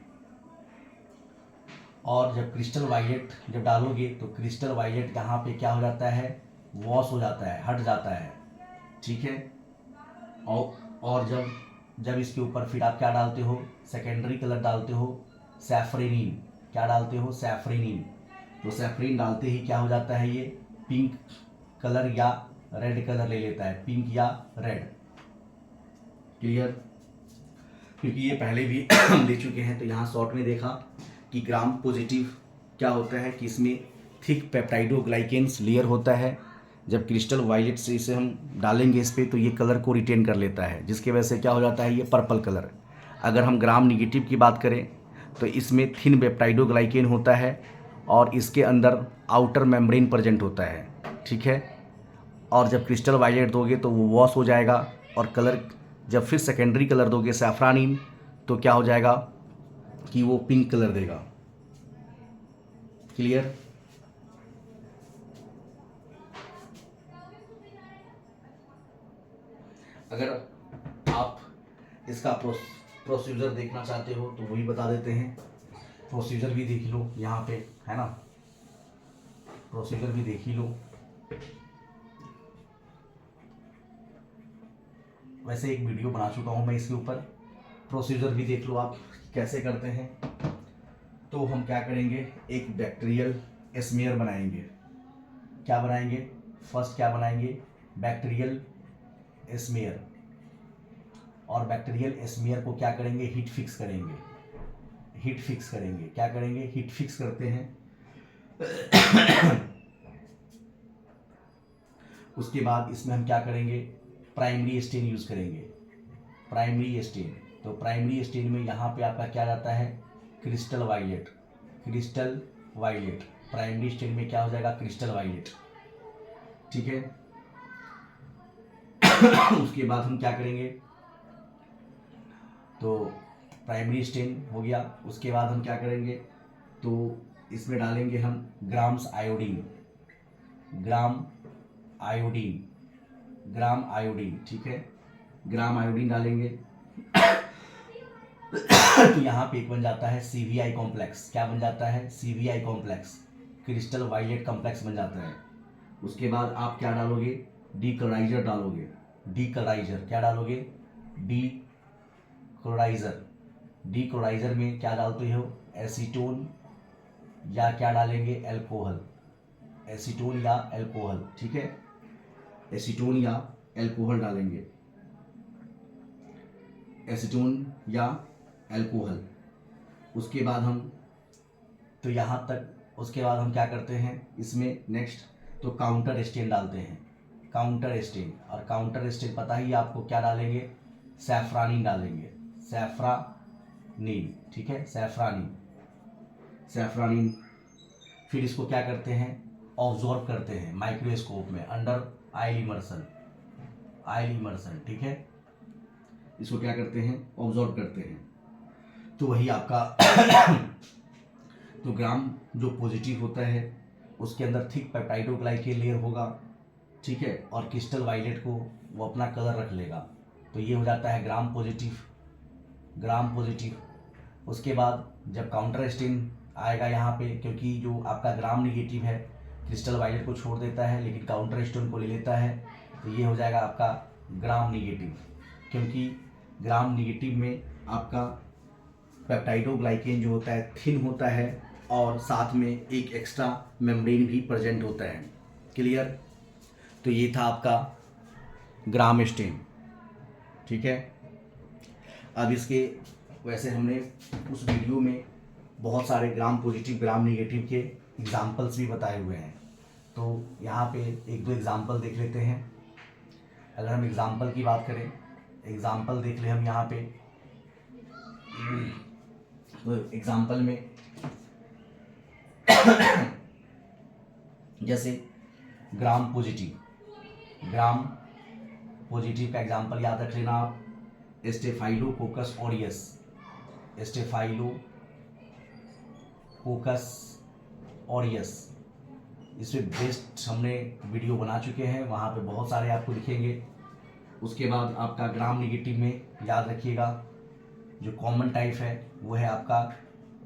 और जब क्रिस्टल वायलेट जब डालोगे तो क्रिस्टल वायलेट यहाँ पे क्या हो जाता है? वॉश हो जाता है, हट जाता है, ठीक है। और जब इसके ऊपर फिर आप क्या डालते हो? सेकेंडरी कलर डालते हो, सैफरेनिन। क्या डालते हो? सैफरेनिन। तो सैफरीन डालते ही क्या हो जाता है? ये पिंक कलर या रेड कलर ले लेता है, पिंक या रेड। क्लियर? क्योंकि ये पहले भी हम ले चुके हैं, तो यहाँ शॉर्ट में देखा कि ग्राम पॉजिटिव क्या होता है कि इसमें थिक पेप्टाइडो ग्लाइकेन्स लेयर होता है। जब क्रिस्टल वायलेट से इसे हम डालेंगे इस पर, तो ये कलर को रिटेन कर लेता है, जिसकी वजह से क्या हो जाता है? ये पर्पल कलर। अगर हम ग्राम निगेटिव की बात करें तो इसमें थिन पेप्टाइडो ग्लाइकेन होता है और इसके अंदर आउटर मेम्ब्रेन प्रेजेंट होता है, ठीक है। और जब क्रिस्टल वायलेट दोगे तो वो वॉश हो जाएगा, और कलर जब फिर सेकेंडरी कलर दोगे सैफरानिन, तो क्या हो जाएगा कि वो पिंक कलर देगा। क्लियर? अगर आप इसका प्रोसीजर देखना चाहते हो तो वही बता देते हैं। प्रोसीजर भी देख लो यहाँ पे, है ना, प्रोसीजर भी देख ही लो। वैसे एक वीडियो बना चुका हूँ मैं इसके ऊपर, प्रोसीजर भी देख लो आप कैसे करते हैं। तो हम क्या करेंगे? एक बैक्टीरियल स्मीयर बनाएंगे। क्या बनाएंगे? फर्स्ट क्या बनाएंगे? बैक्टीरियल स्मेयर, और बैक्टीरियल स्मेयर को क्या करेंगे, हीट फिक्स करेंगे, हीट फिक्स करेंगे, क्या करेंगे, हीट फिक्स करते हैं। उसके बाद इसमें हम क्या करेंगे, प्राइमरी स्टेन यूज करेंगे, प्राइमरी स्टेन। तो प्राइमरी स्टेन में यहाँ पे आपका क्या जाता है, crystal violet, crystal violet, primary stain में क्या हो जाएगा, क्रिस्टल वायलेट, ठीक है। उसके बाद हम क्या करेंगे, तो प्राइमरी स्टेन हो गया। उसके बाद हम क्या करेंगे, तो इसमें डालेंगे हम ग्राम्स आयोडीन, ग्राम आयोडीन, ग्राम आयोडीन, ठीक है, ग्राम आयोडीन डालेंगे। तो यहाँ पे एक बन जाता है CVI कॉम्प्लेक्स, क्या बन जाता है, CVI complex, crystal violet complex बन जाता है। उसके बाद आप क्या डालोगे, डीक्लोराइजर डालोगे, डीक्लोराइजर, क्या डालोगे, डीक्लोराइजर, डीक्लोराइजर में क्या डालते हो, एसीटोन या क्या डालेंगे, एल्कोहल, एसीटोन या एल्कोहल, ठीक है, एसीटोन या एल्कोहल डालेंगे, एसीटोन या एल्कोहल। उसके बाद हम, तो यहाँ तक, उसके बाद हम क्या करते हैं इसमें नेक्स्ट, तो काउंटर स्टेन डालते हैं, काउंटर स्टेन। और काउंटर स्टेन पता ही आपको क्या डालेंगे, सैफ्रानीन डालेंगे, सैफ्रानीन, ठीक है, सैफ्रानीन, सैफ्रानीन। फिर इसको क्या करते हैं, ऑब्जॉर्व करते हैं माइक्रोस्कोप में अंडर आइल इमर्सन, आइल इमर्सन, ठीक है, इसको क्या करते हैं, ऑब्जॉर्व करते हैं। तो वही आपका तो ग्राम जो पॉजिटिव होता है उसके अंदर थिक पेप्टाइडोग्लाइकेन लेयर होगा, ठीक है, और क्रिस्टल वायलेट को वो अपना कलर रख लेगा। तो ये हो जाता है ग्राम पॉजिटिव, ग्राम पॉजिटिव। उसके बाद जब काउंटर स्टेन आएगा यहाँ पे, क्योंकि जो आपका ग्राम निगेटिव है क्रिस्टल वायलेट को छोड़ देता है लेकिन काउंटर स्टेन को ले लेता है, तो ये हो जाएगा आपका ग्राम निगेटिव, क्योंकि ग्राम निगेटिव में आपका पेप्टाइडोग्लाइकेन जो होता है थिन होता है और साथ में एक एक्स्ट्रा मेम्ब्रेन भी प्रेजेंट होता है। क्लियर। तो ये था आपका ग्राम स्टेन, ठीक है। अब इसके वैसे हमने उस वीडियो में बहुत सारे ग्राम पॉजिटिव ग्राम नेगेटिव के एग्जाम्पल्स भी बताए हुए हैं, तो यहाँ पे एक दो एग्जाम्पल देख लेते हैं। अगर हम एग्जाम्पल की बात करें, एग्जाम्पल देख ले हम यहाँ पे, तो एग्जाम्पल में जैसे ग्राम पॉजिटिव, ग्राम पॉजिटिव का एग्जाम्पल याद रख लेना आप, स्टेफाइलोकोकस ऑरियस, स्टेफाइलोकोकस ऑरियस। इसमें बेस्ट हमने वीडियो बना चुके हैं, वहाँ पे बहुत सारे आपको दिखेंगे। उसके बाद आपका ग्राम नेगेटिव में याद रखिएगा जो कॉमन टाइप है वो है आपका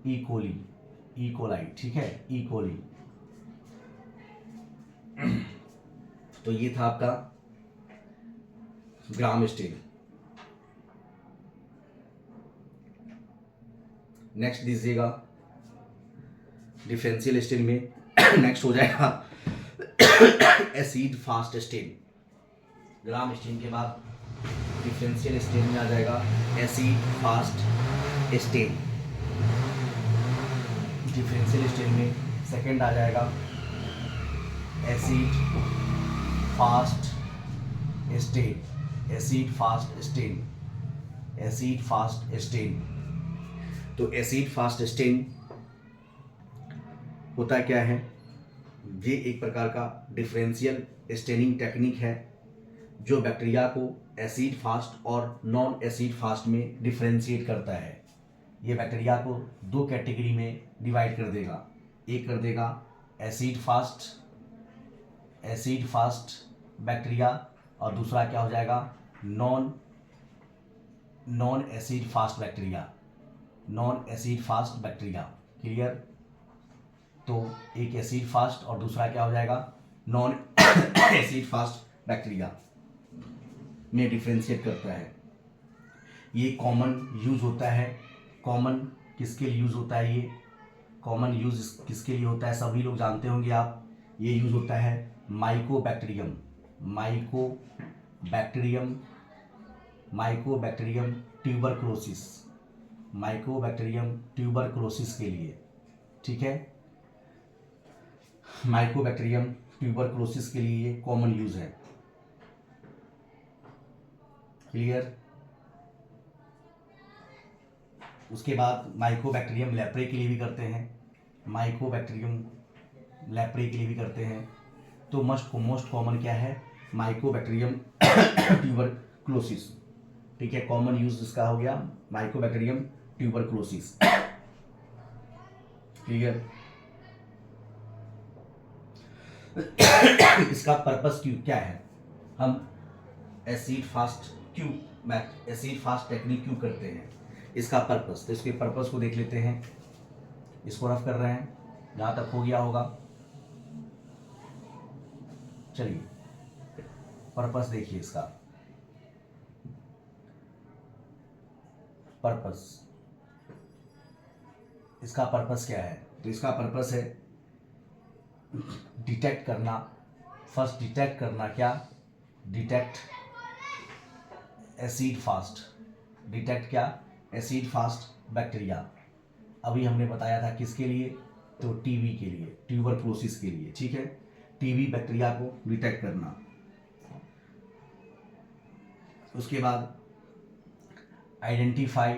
ई कोलाई, ठीक है, ई कोली। तो ये था आपका ग्राम स्टेन। नेक्स्ट दीजिएगा डिफरेंशियल स्टेन में नेक्स्ट हो जाएगा acid fast stain. Gram stain के बाद डिफरेंशियल स्टेन में आ जाएगा acid fast stain. Differential stain में सेकंड आ जाएगा acid fast stain, acid fast stain, acid fast stain. तो एसिड फास्ट स्टेन होता क्या है, ये एक प्रकार का डिफरेंशियल स्टेनिंग टेक्निक है जो बैक्टीरिया को एसिड फास्ट और नॉन एसिड फास्ट में डिफरेंशिएट करता है। ये बैक्टीरिया को दो कैटेगरी में डिवाइड कर देगा, एक कर देगा एसिड फास्ट बैक्टीरिया और दूसरा क्या हो जाएगा non acid fast bacteria, non acid fast bacteria. Clear. तो एक एसिड फास्ट और दूसरा क्या हो जाएगा नॉन एसिड फास्ट बैक्टीरिया में डिफरेंशिएट करता है। ये कॉमन यूज होता है, कॉमन किसके लिए यूज होता है, ये कॉमन यूज किसके लिए होता है सभी लोग जानते होंगे आप, ये यूज होता है Mycobacterium, bacterium Mycobacterium tuberculosis, Mycobacterium tuberculosis के लिए, ठीक है। माइकोबैक्टीरियम ट्यूबरक्लोसिस के लिए ये कॉमन यूज है, क्लियर। उसके बाद माइकोबैक्टीरियम लेप्रे के लिए भी करते हैं, माइकोबैक्टीरियम लेप्रे के लिए भी करते हैं। तो मोस्ट कॉमन क्या है, माइकोबैक्टीरियम ट्यूबरक्लोसिस, ठीक है। कॉमन यूज इसका हो गया माइकोबैक्टीरियम ट्यूबरक्लोसिस, क्लियर। इसका पर्पस क्या है, हम एसिड फास्ट टेक्निक क्यों करते हैं, इसका पर्पस। तो इसके पर्पस को देख लेते हैं, इसको रफ कर रहे हैं, जहां तक हो गया होगा। चलिए पर्पस देखिए इसका, इसका पर्पस क्या है। तो इसका पर्पस है डिटेक्ट करना, फर्स्ट डिटेक्ट करना क्या, डिटेक्ट एसिड फास्ट, डिटेक्ट क्या, एसिड फास्ट बैक्टीरिया। अभी हमने बताया था किसके लिए, तो टीबी के लिए, ट्यूबरक्लोसिस के लिए, ठीक है। टीबी बैक्टीरिया को डिटेक्ट करना। उसके बाद identify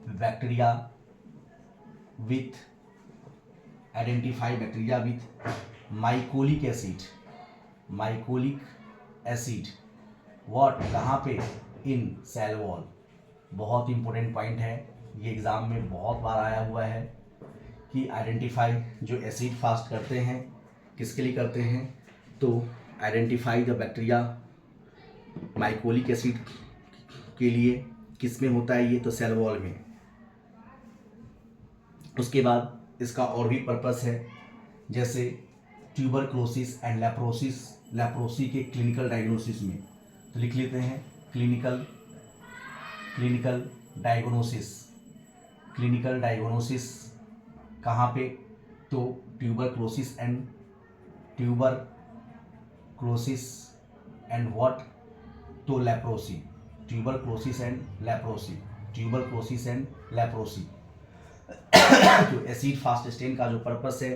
bacteria with mycolic acid, what, कहाँ पे, इन सेल वॉल। बहुत इंपॉर्टेंट पॉइंट है, ये एग्जाम में बहुत बार आया हुआ है कि आइडेंटिफाई जो एसिड फास्ट करते हैं किसके लिए करते हैं, तो identify the bacteria mycolic acid के लिए, किस में होता है ये, तो सेल वॉल में। उसके बाद इसका और भी पर्पस है, जैसे ट्यूबरक्लोसिस एंड लेप्रोसी के क्लिनिकल डायग्नोसिस में। तो लिख लेते हैं क्लिनिकल डायग्नोसिस कहाँ पे, तो ट्यूबरक्लोसिस एंड व्हाट, तो लेप्रोसी, ट्यूबरक्लोसिस एंड लेप्रोसी। तो एसिड फास्ट स्टेन का जो पर्पस है,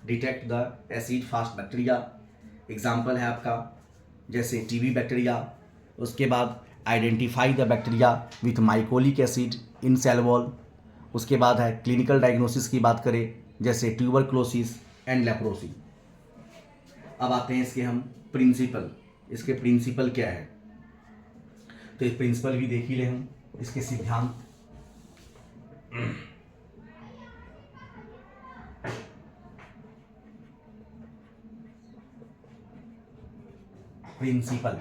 detect the acid fast bacteria. Example है आपका जैसे टीबी बैक्टीरिया। उसके बाद identify the bacteria with mycolic acid in cell wall. उसके बाद है क्लिनिकल डायग्नोसिस की बात करें, जैसे ट्यूबरक्लोसिस एंड लेप्रोसी। अब आते हैं इसके हम प्रिंसिपल, इसके प्रिंसिपल क्या है, तो इस प्रिंसिपल भी देख ही ले हम, इसके सिद्धांत। प्रिंसिपल,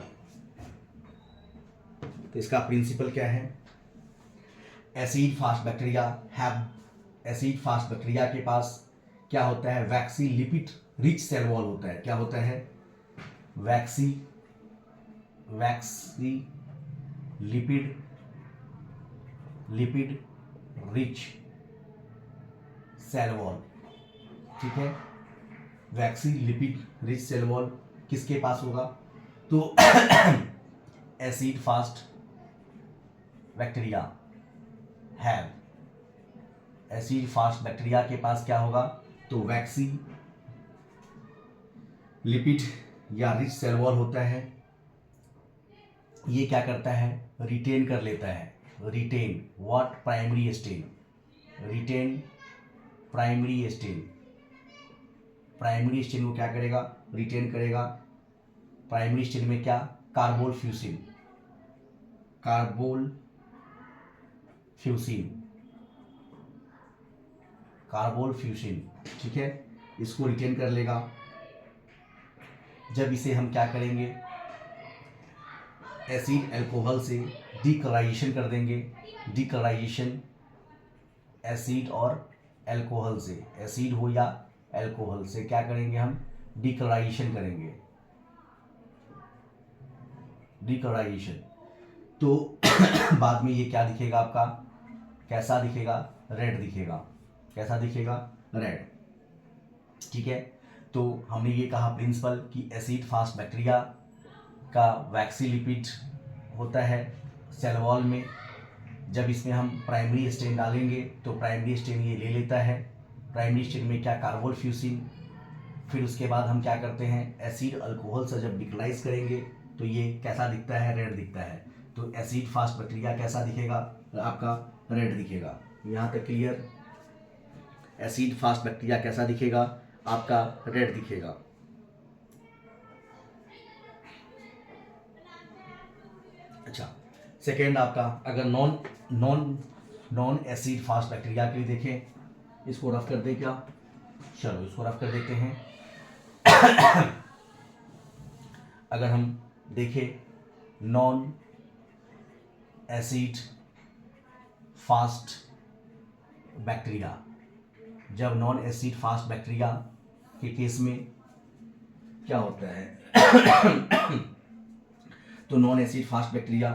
तो इसका प्रिंसिपल क्या है, एसिड फास्ट बैक्टीरिया के पास क्या होता है, वैक्सी लिपिड रिच सेल वॉल होता है। क्या होता है, वैक्सी लिपिड रिच सेल वॉल, ठीक है। वैक्सी लिपिड रिच सेल वॉल किसके पास होगा, तो एसिड फास्ट बैक्टीरिया के पास क्या होगा, तो वैक्सी लिपिड या रिच सेल वॉल होता है। ये क्या करता है, रिटेन कर लेता है, व्हाट, प्राइमरी स्टेन को क्या करेगा, रिटेन करेगा। प्राइमरी स्टेन में क्या, कार्बोल फ्यूसिन, ठीक है, इसको रिटेन कर लेगा। जब इसे हम क्या करेंगे, एसिड अल्कोहल से डीकलराइजेशन कर देंगे, एसिड और अल्कोहल से, एसिड हो या अल्कोहल से क्या करेंगे हम, डीकलराइजेशन करेंगे, तो बाद में ये क्या दिखेगा आपका, कैसा दिखेगा, रेड दिखेगा। कैसा दिखेगा, रेड, ठीक है। तो हमने ये कहा प्रिंसिपल कि एसिड फास्ट बैक्टीरिया का वैक्सी लिपिड होता है सेल वॉल में। जब इसमें हम प्राइमरी स्टेन डालेंगे तो प्राइमरी स्टेन ये ले लेता है। प्राइमरी स्टेन में क्या, कार्बोल फ्यूसिन। फिर उसके बाद हम क्या करते हैं, एसिड अल्कोहल से जब डिक्लाइज करेंगे तो ये कैसा दिखता है, रेड दिखता है। तो एसिड फास्ट बैक्टीरिया कैसा दिखेगा, आपका रेड दिखेगा। यहाँ तक क्लियर। एसिड फास्ट बैक्टीरिया कैसा दिखेगा, आपका रेड दिखेगा। अच्छा, सेकेंड आपका अगर नॉन एसिड फास्ट बैक्टीरिया के लिए देखें, इसको रफ कर दें क्या, चलो इसको रफ कर देते हैं। अगर हम देखें नॉन एसिड फास्ट बैक्टीरिया, जब नॉन एसिड फास्ट बैक्टीरिया के केस में क्या होता है तो नॉन एसिड फास्ट बैक्टीरिया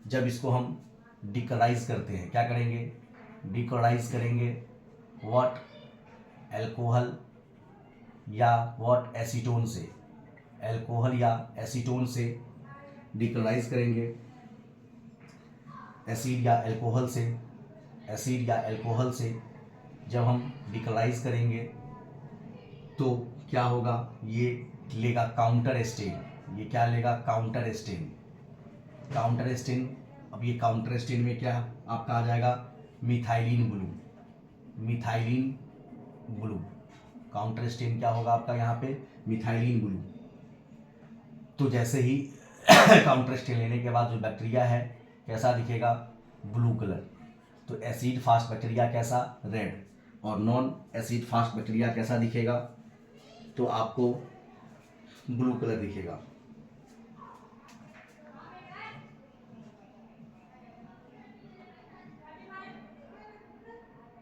जब इसको हम डिकलाइज करते हैं, क्या करेंगे, डिकलाइज करेंगे व्हाट, अल्कोहल या व्हाट, एसीटोन से, अल्कोहल या एसीटोन से डिकलाइज करेंगे। एसिड या अल्कोहल से, एसिड या अल्कोहल से जब हम डिकलाइज करेंगे तो क्या होगा, ये लेगा काउंटर स्टेन। ये क्या लेगा, काउंटर स्टेन। काउंटर स्टेन, अब ये काउंटर स्टेन में क्या आपका आ जाएगा, methylene blue. Methylene blue counter stand क्या होगा आपका यहाँ पे, मिथाइलिन ब्लू। तो जैसे ही काउंटर स्टेन लेने के बाद जो बैक्टीरिया है कैसा दिखेगा, ब्लू कलर। तो एसिड फास्ट बैक्टीरिया कैसा, रेड। और नॉन एसिड फास्ट बैक्टीरिया कैसा दिखेगा, तो आपको ब्लू कलर दिखेगा।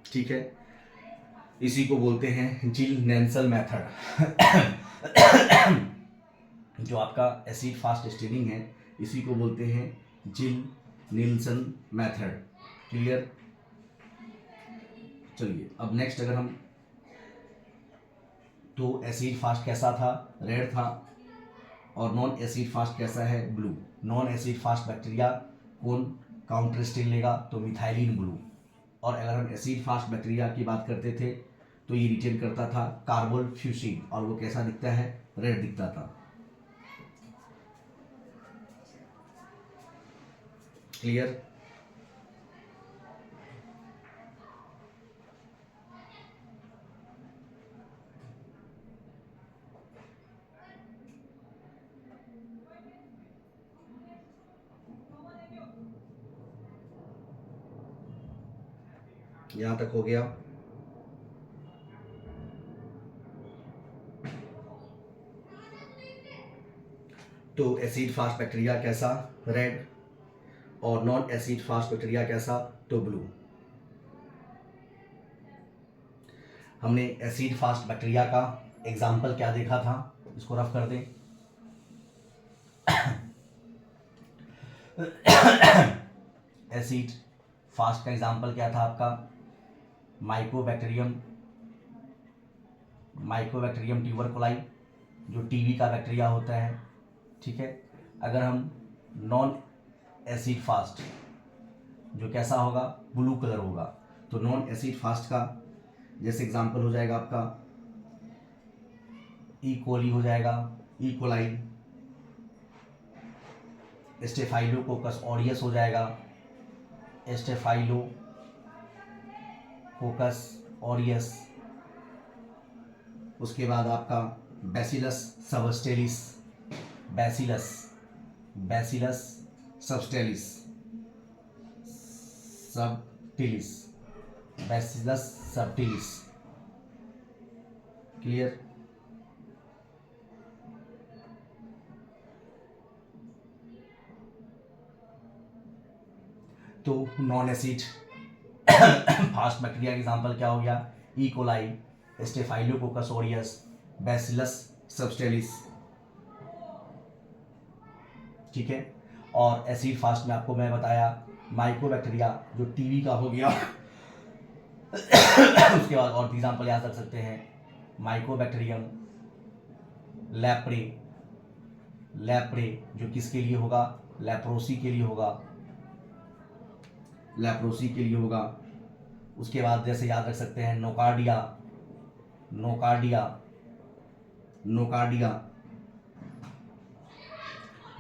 ठीक है, इसी को बोलते हैं जिल नेल्सन मेथड। जो आपका एसिड फास्ट स्टेनिंग है इसी को बोलते हैं जिल नेल्सन मेथड। क्लियर। चलिए अब नेक्स्ट अगर हम, तो एसिड फास्ट कैसा था, रेड था। और नॉन एसिड फास्ट कैसा है, blue. Non acid fast bacteria कौन काउंटर स्टेन लेगा, तो मिथाइलिन ब्लू। और अगर हम एसिड फास्ट बैक्टीरिया की बात करते थे तो ये रिटेन करता था कार्बोल फ्यूसिन, और वो कैसा दिखता है, रेड दिखता था। क्लियर। यहां तक हो गया। तो एसिड फास्ट बैक्टीरिया कैसा, रेड। और नॉन एसिड फास्ट बैक्टीरिया कैसा, तो ब्लू। हमने एसिड फास्ट बैक्टीरिया का एग्जाम्पल क्या देखा था, इसको रफ कर दें। एसिड फास्ट का एग्जाम्पल क्या था आपका, माइकोबैक्टीरियम ट्यूबरकुलाई, जो टीबी का बैक्टीरिया होता है। ठीक है। अगर हम नॉन एसिड फास्ट, जो कैसा होगा, ब्लू कलर होगा। तो नॉन एसिड फास्ट का जैसे एग्जांपल हो जाएगा आपका ई कोली हो जाएगा, ई कोलाई। स्टेफाइलोकोकस ऑरियस हो जाएगा, स्टेफाइलोकोकस ऑरियस। उसके बाद आपका bacillus subtilis, bacillus subtilis, bacillus subtilis. Clear. तो नॉन एसिड फास्ट बैक्टीरिया का एग्जांपल क्या हो गया, E coli, Staphylococcus aureus, bacillus subtilis. ठीक है। और एसिड फास्ट में आपको मैं बताया माइकोबैक्टीरिया, जो टीबी का हो गया। उसके बाद और एग्जांपल याद रख सकते हैं, माइकोबैक्टीरियम, लैप्रे, लैप्रे जो किसके लिए होगा, लेप्रोसी के लिए होगा, लेप्रोसी के लिए होगा। उसके बाद जैसे याद रख सकते हैं नोकार्डिया, नोकार्डिया, नोकार्डिया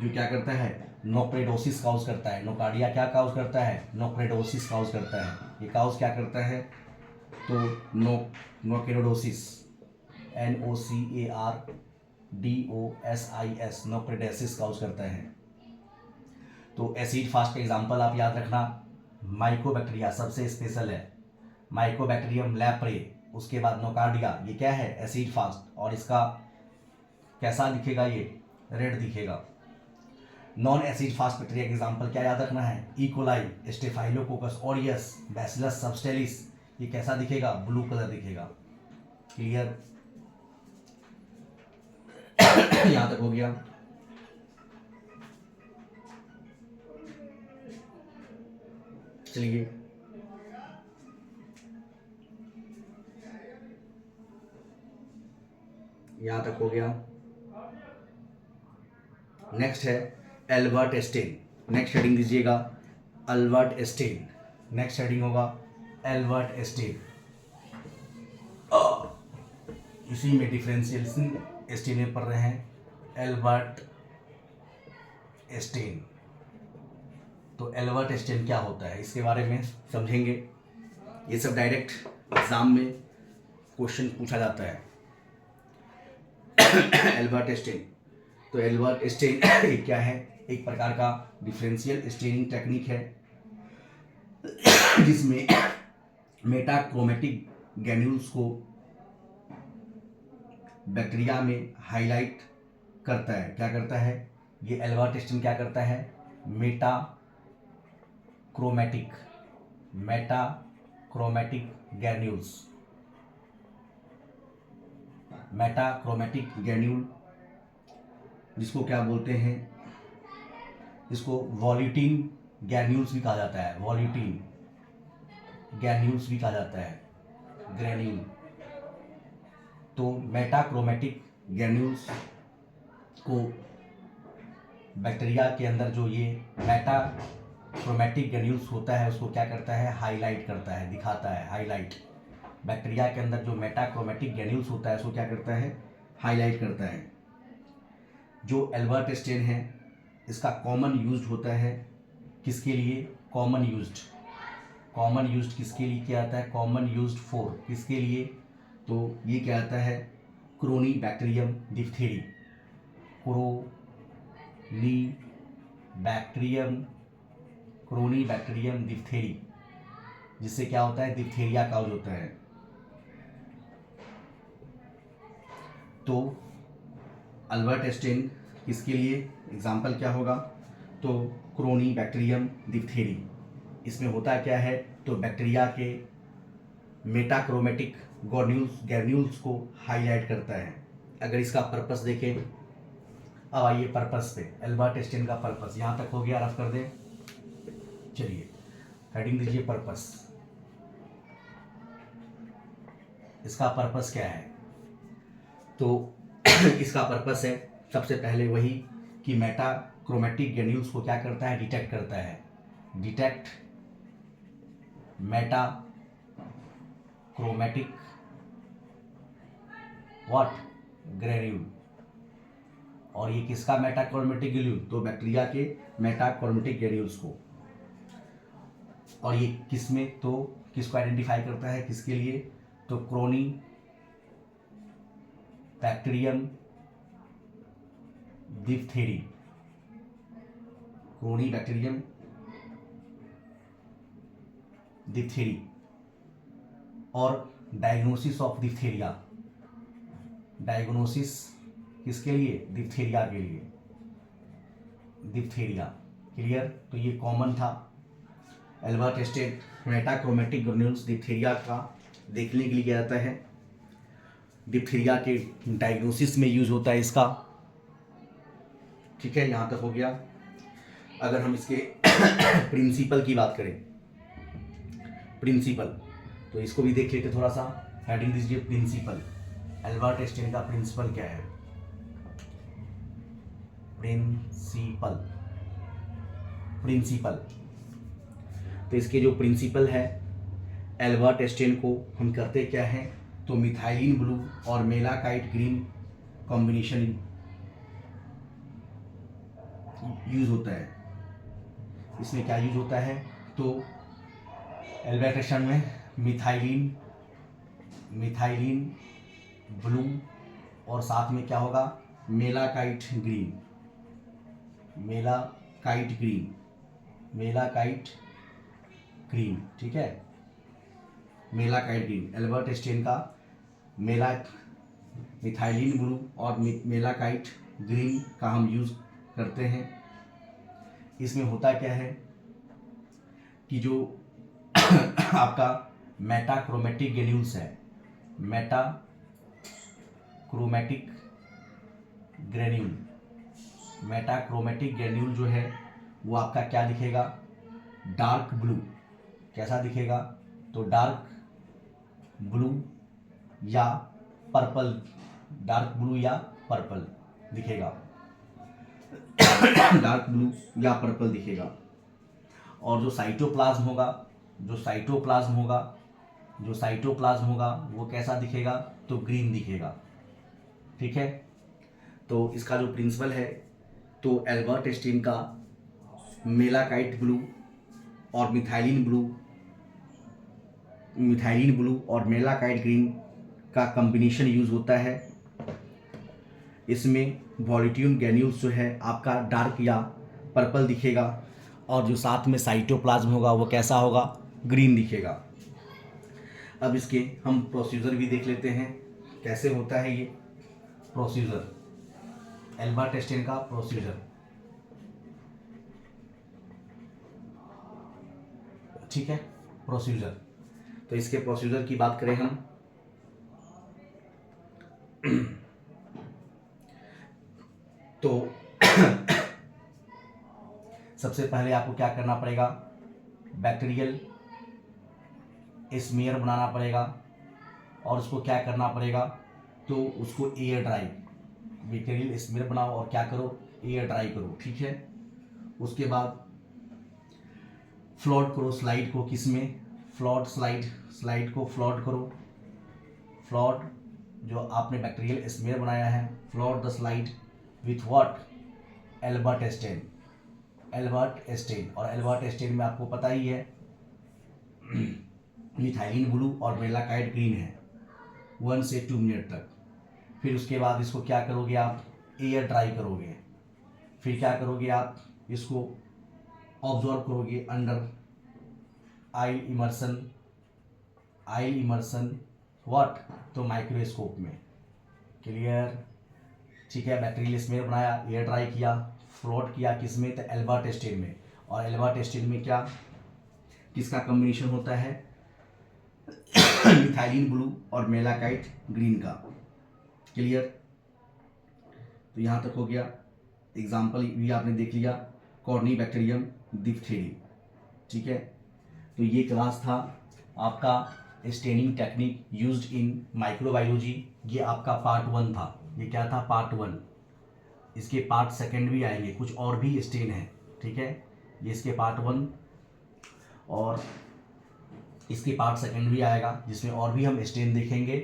जो क्या करता है, नोक्रेडोसिस काउज करता है। नोकार्डिया क्या काउज करता है, नोक्रेडोसिस काउज करता है। ये काउज क्या करता है, तो नोक्रेडोसिस, NOCARDOSIS, नोक्रेडोसिस काउज करता है। तो एसिड फास्ट का एग्जांपल आप याद रखना, माइकोबैक्टीरिया सबसे स्पेशल है, माइकोबैक्टीरियम लैप्रे, उसके बाद नोकार्डिया, ये क्या है, एसिड फास्ट, और इसका कैसा दिखेगा, ये रेड दिखेगा। नॉन एसिड फास्ट बैक्टीरिया का एग्जांपल क्या याद रखना है, इकोलाई, स्टेफाइलोकोकस ऑरियस, बैसिलस सबस्टिलिस, ये कैसा दिखेगा, ब्लू कलर दिखेगा। क्लियर, यहां तक हो गया। चलिए यहां तक हो गया। नेक्स्ट है एल्बर्ट स्टेन, नेक्स्ट हेडिंग दीजिएगा अल्बर्ट स्टेन, नेक्स्ट हेडिंग होगा एल्बर्ट स्टेन। इसी में डिफरेंशिएशन स्टेन में पढ़ रहे हैं, एल्बर्ट स्टेन। तो एल्बर्ट स्टेन क्या होता है इसके बारे में समझेंगे। ये सब डायरेक्ट एग्जाम में क्वेश्चन पूछा जाता है। एल्बर्ट स्टेन, तो एल्बर्ट स्टेन क्या है, एक प्रकार का डिफरेंशियल स्टेनिंग टेक्निक है जिसमें मेटाक्रोमेटिक ग्रैन्यूल्स को बैक्टीरिया में हाईलाइट करता है। क्या करता है ये एल्बर्ट स्टेन, क्या करता है, मेटाक्रोमेटिक ग्रैन्यूल्स, मेटाक्रोमेटिक ग्रैन्यूल जिसको क्या बोलते हैं, इसको वॉल्यूटिन ग्रैन्यूल्स भी कहा जाता है, वॉल्यूटिन ग्रैन्यूल्स भी कहा जाता है, ग्रैन्यूल। तो मेटाक्रोमेटिक ग्रैन्यूल्स को बैक्टीरिया के अंदर जो ये मेटाक्रोमेटिक ग्रैन्यूल्स होता है उसको क्या करता है, हाईलाइट करता है, दिखाता है, हाईलाइट। बैक्टीरिया के अंदर जो मेटाक्रोमेटिक ग्रैन्यूल्स होता है उसको क्या करता है, हाईलाइट करता है। जो एल्बर्ट स्टेन है इसका कॉमन यूज्ड होता है किसके लिए, कॉमन यूज्ड किसके लिए किया जाता है, कॉमन यूज्ड फॉर किसके लिए, तो ये क्या आता है, corynebacterium diphtheriae, corynebacterium diphtheriae, जिससे क्या होता है, डिप्थेरिया काउज होता है। तो अल्बर्ट स्टेन किसके लिए, एग्जाम्पल क्या होगा, तो क्रोनी बैक्टीरियम डिप्थेरी। इसमें होता क्या है, तो बैक्टीरिया के मेटाक्रोमेटिक ग्रैन्यूल्स को हाईलाइट करता है। अगर इसका पर्पस देखें, अब आइए पर्पस पे, एल्बर्ट स्टेन का पर्पस यहाँ तक हो गया, रफ कर दें। चलिए हेडिंग दीजिए पर्पस। इसका पर्पस क्या है, तो इसका पर्पस है सबसे पहले वही कि मेटाक्रोमेटिक ग्रैन्यूल्स को क्या करता है, डिटेक्ट करता है, डिटेक्ट मेटाक्रोमेटिक व्हाट ग्रैन्यूल। और ये किसका मेटाक्रोमेटिक ग्रैन्यूल, तो बैक्टीरिया के मेटाक्रोमेटिक ग्रैन्यूल्स को। और ये किसमें, तो किसको आइडेंटिफाई करता है, किसके लिए, तो corynebacterium diphtheriae, corynebacterium diphtheriae. और डायग्नोसिस ऑफ डिप्थेरिया, डायग्नोसिस किसके लिए, डिप्थेरिया के लिए, डिप्थेरिया। क्लियर, तो ये कॉमन था। एल्बर्ट स्टेन मेटाक्रोमेटिक ग्रैन्यूल्स डिप्थेरिया का देखने के लिए किया जाता है, डिप्थेरिया के डायग्नोसिस में यूज होता है इसका। ठीक है, यहाँ तक हो गया। अगर हम इसके प्रिंसिपल की बात करें, प्रिंसिपल, तो इसको भी देख लेते थोड़ा सा। हेडिंग दीजिए प्रिंसिपल, एल्बर्ट स्टेन का प्रिंसिपल क्या है। प्रिंसिपल प्रिंसिपल तो इसके जो प्रिंसिपल है एल्बर्ट स्टेन को हम करते क्या है, तो मिथाइलिन ब्लू और मेलाकाइट ग्रीन कॉम्बिनेशन यूज होता है। इसमें क्या यूज होता है, तो एल्बर्ट स्टेन में मिथाइलिन ब्लू और साथ में क्या होगा, मेलाकाइट ग्रीन, ठीक है, मेलाकाइट ग्रीन। एल्बर्ट स्टेन का मिथाइलिन ब्लू और मेलाकाइट ग्रीन का हम यूज करते हैं। इसमें होता क्या है कि जो आपका मेटाक्रोमेटिक ग्रेन्यूल्स है, मेटाक्रोमेटिक ग्रेन्यूल जो है वो आपका क्या दिखेगा, डार्क ब्लू। कैसा दिखेगा, तो डार्क ब्लू या पर्पल दिखेगा डार्क ब्लू या पर्पल दिखेगा। और जो साइटोप्लाज्म होगा वो कैसा दिखेगा, तो ग्रीन दिखेगा, ठीक है। तो इसका जो प्रिंसिपल है, तो एल्बर्ट स्टेन का मेलाकाइट ब्लू और मिथाइलिन ब्लू और मेलाकाइट ग्रीन का कॉम्बिनेशन यूज होता है। इसमें वॉल्यूटिन ग्रेन्यूल्स जो है आपका डार्क या पर्पल दिखेगा और जो साथ में साइटोप्लाज्म होगा वो कैसा होगा, ग्रीन दिखेगा। अब इसके हम प्रोसीजर भी देख लेते हैं कैसे होता है ये प्रोसीजर, एल्बर्ट स्टेन का प्रोसीजर, ठीक है। प्रोसीजर, तो इसके प्रोसीजर की बात करें हम तो सबसे पहले आपको क्या करना पड़ेगा, बैक्टीरियल स्मीयर बनाना पड़ेगा और उसको क्या करना पड़ेगा, तो उसको एयर ड्राई, बैक्टीरियल स्मीयर बनाओ और क्या करो, एयर ड्राई करो, ठीक है। उसके बाद फ्लोट करो स्लाइड को, किसमें, स्लाइड को फ्लोट करो, फ्लोट जो आपने बैक्टीरियल स्मीयर बनाया है, float the slide with what, Albert stain. और एल्बर्ट स्टेन में आपको पता ही है मिथाइलिन ब्लू और मेलाकाइट ग्रीन है 1 से 2 मिनट तक। फिर उसके बाद इसको क्या करोगे आप, एयर ड्राई करोगे। फिर क्या करोगे आप, इसको ऑब्जर्व करोगे अंडर आइल इमर्सन व्हाट, तो माइक्रोस्कोप में, क्लियर, ठीक है। बैक्टीरियल स्मीयर बनाया, एयर ड्राई किया, फ्लोट किया, किसमें, तो एल्बर्ट स्टेन में। और एल्बर्ट स्टेन में क्या, किसका कॉम्बिनेशन होता है, मिथाइलिन ब्लू और मेलाकाइट ग्रीन का, क्लियर। तो यहाँ तक हो गया, एग्जाम्पल भी आपने देख लिया, कॉर्नीबैक्टीरियम डिप्थेरी, ठीक है। तो ये क्लास था आपका staining technique used in microbiology. ये आपका पार्ट 1 था, ये क्या था, पार्ट 1। इसके पार्ट 2 भी आएंगे, कुछ और भी स्टेन है, ठीक है। ये इसके पार्ट 1 और इसके पार्ट 2 भी आएगा जिसमें और भी हम स्टेन देखेंगे।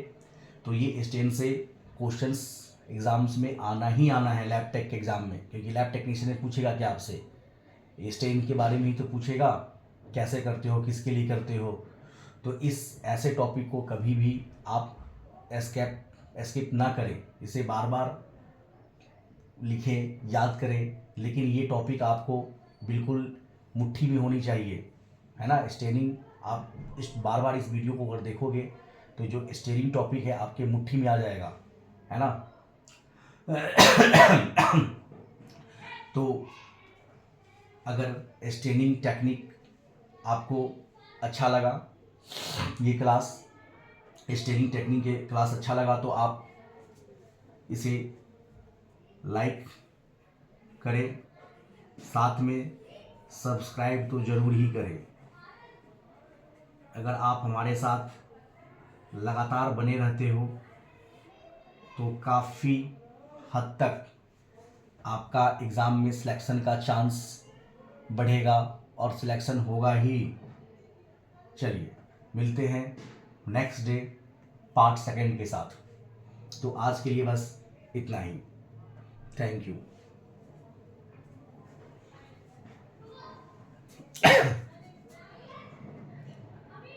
तो ये स्टेन से क्वेश्चंस एग्जाम्स में आना ही आना है, लैब टेक के एग्जाम में, क्योंकि लैब टेक्नीशियन पूछेगा क्या आपसे, स्टेन के बारे में ही तो पूछेगा, कैसे करते हो, किसके लिए करते हो। तो इस ऐसे टॉपिक को कभी भी आप एस्केप ना करें, इसे बार बार लिखें, याद करें, लेकिन ये टॉपिक आपको बिल्कुल मुट्ठी में होनी चाहिए, है ना। स्टेनिंग आप बार बार इस वीडियो को अगर देखोगे तो जो स्टेनिंग टॉपिक है आपके मुट्ठी में आ जाएगा, है ना। तो अगर स्टेनिंग टेक्निक आपको अच्छा लगा, ये क्लास स्टेनिंग टेक्निक के क्लास अच्छा लगा, तो आप इसे लाइक करें, साथ में सब्सक्राइब तो ज़रूर ही करें। अगर आप हमारे साथ लगातार बने रहते हो तो काफ़ी हद तक आपका एग्ज़ाम में सिलेक्शन का चांस बढ़ेगा और सिलेक्शन होगा ही। चलिए मिलते हैं नेक्स्ट डे पार्ट सेकंड के साथ। तो आज के लिए बस इतना ही। Thank you.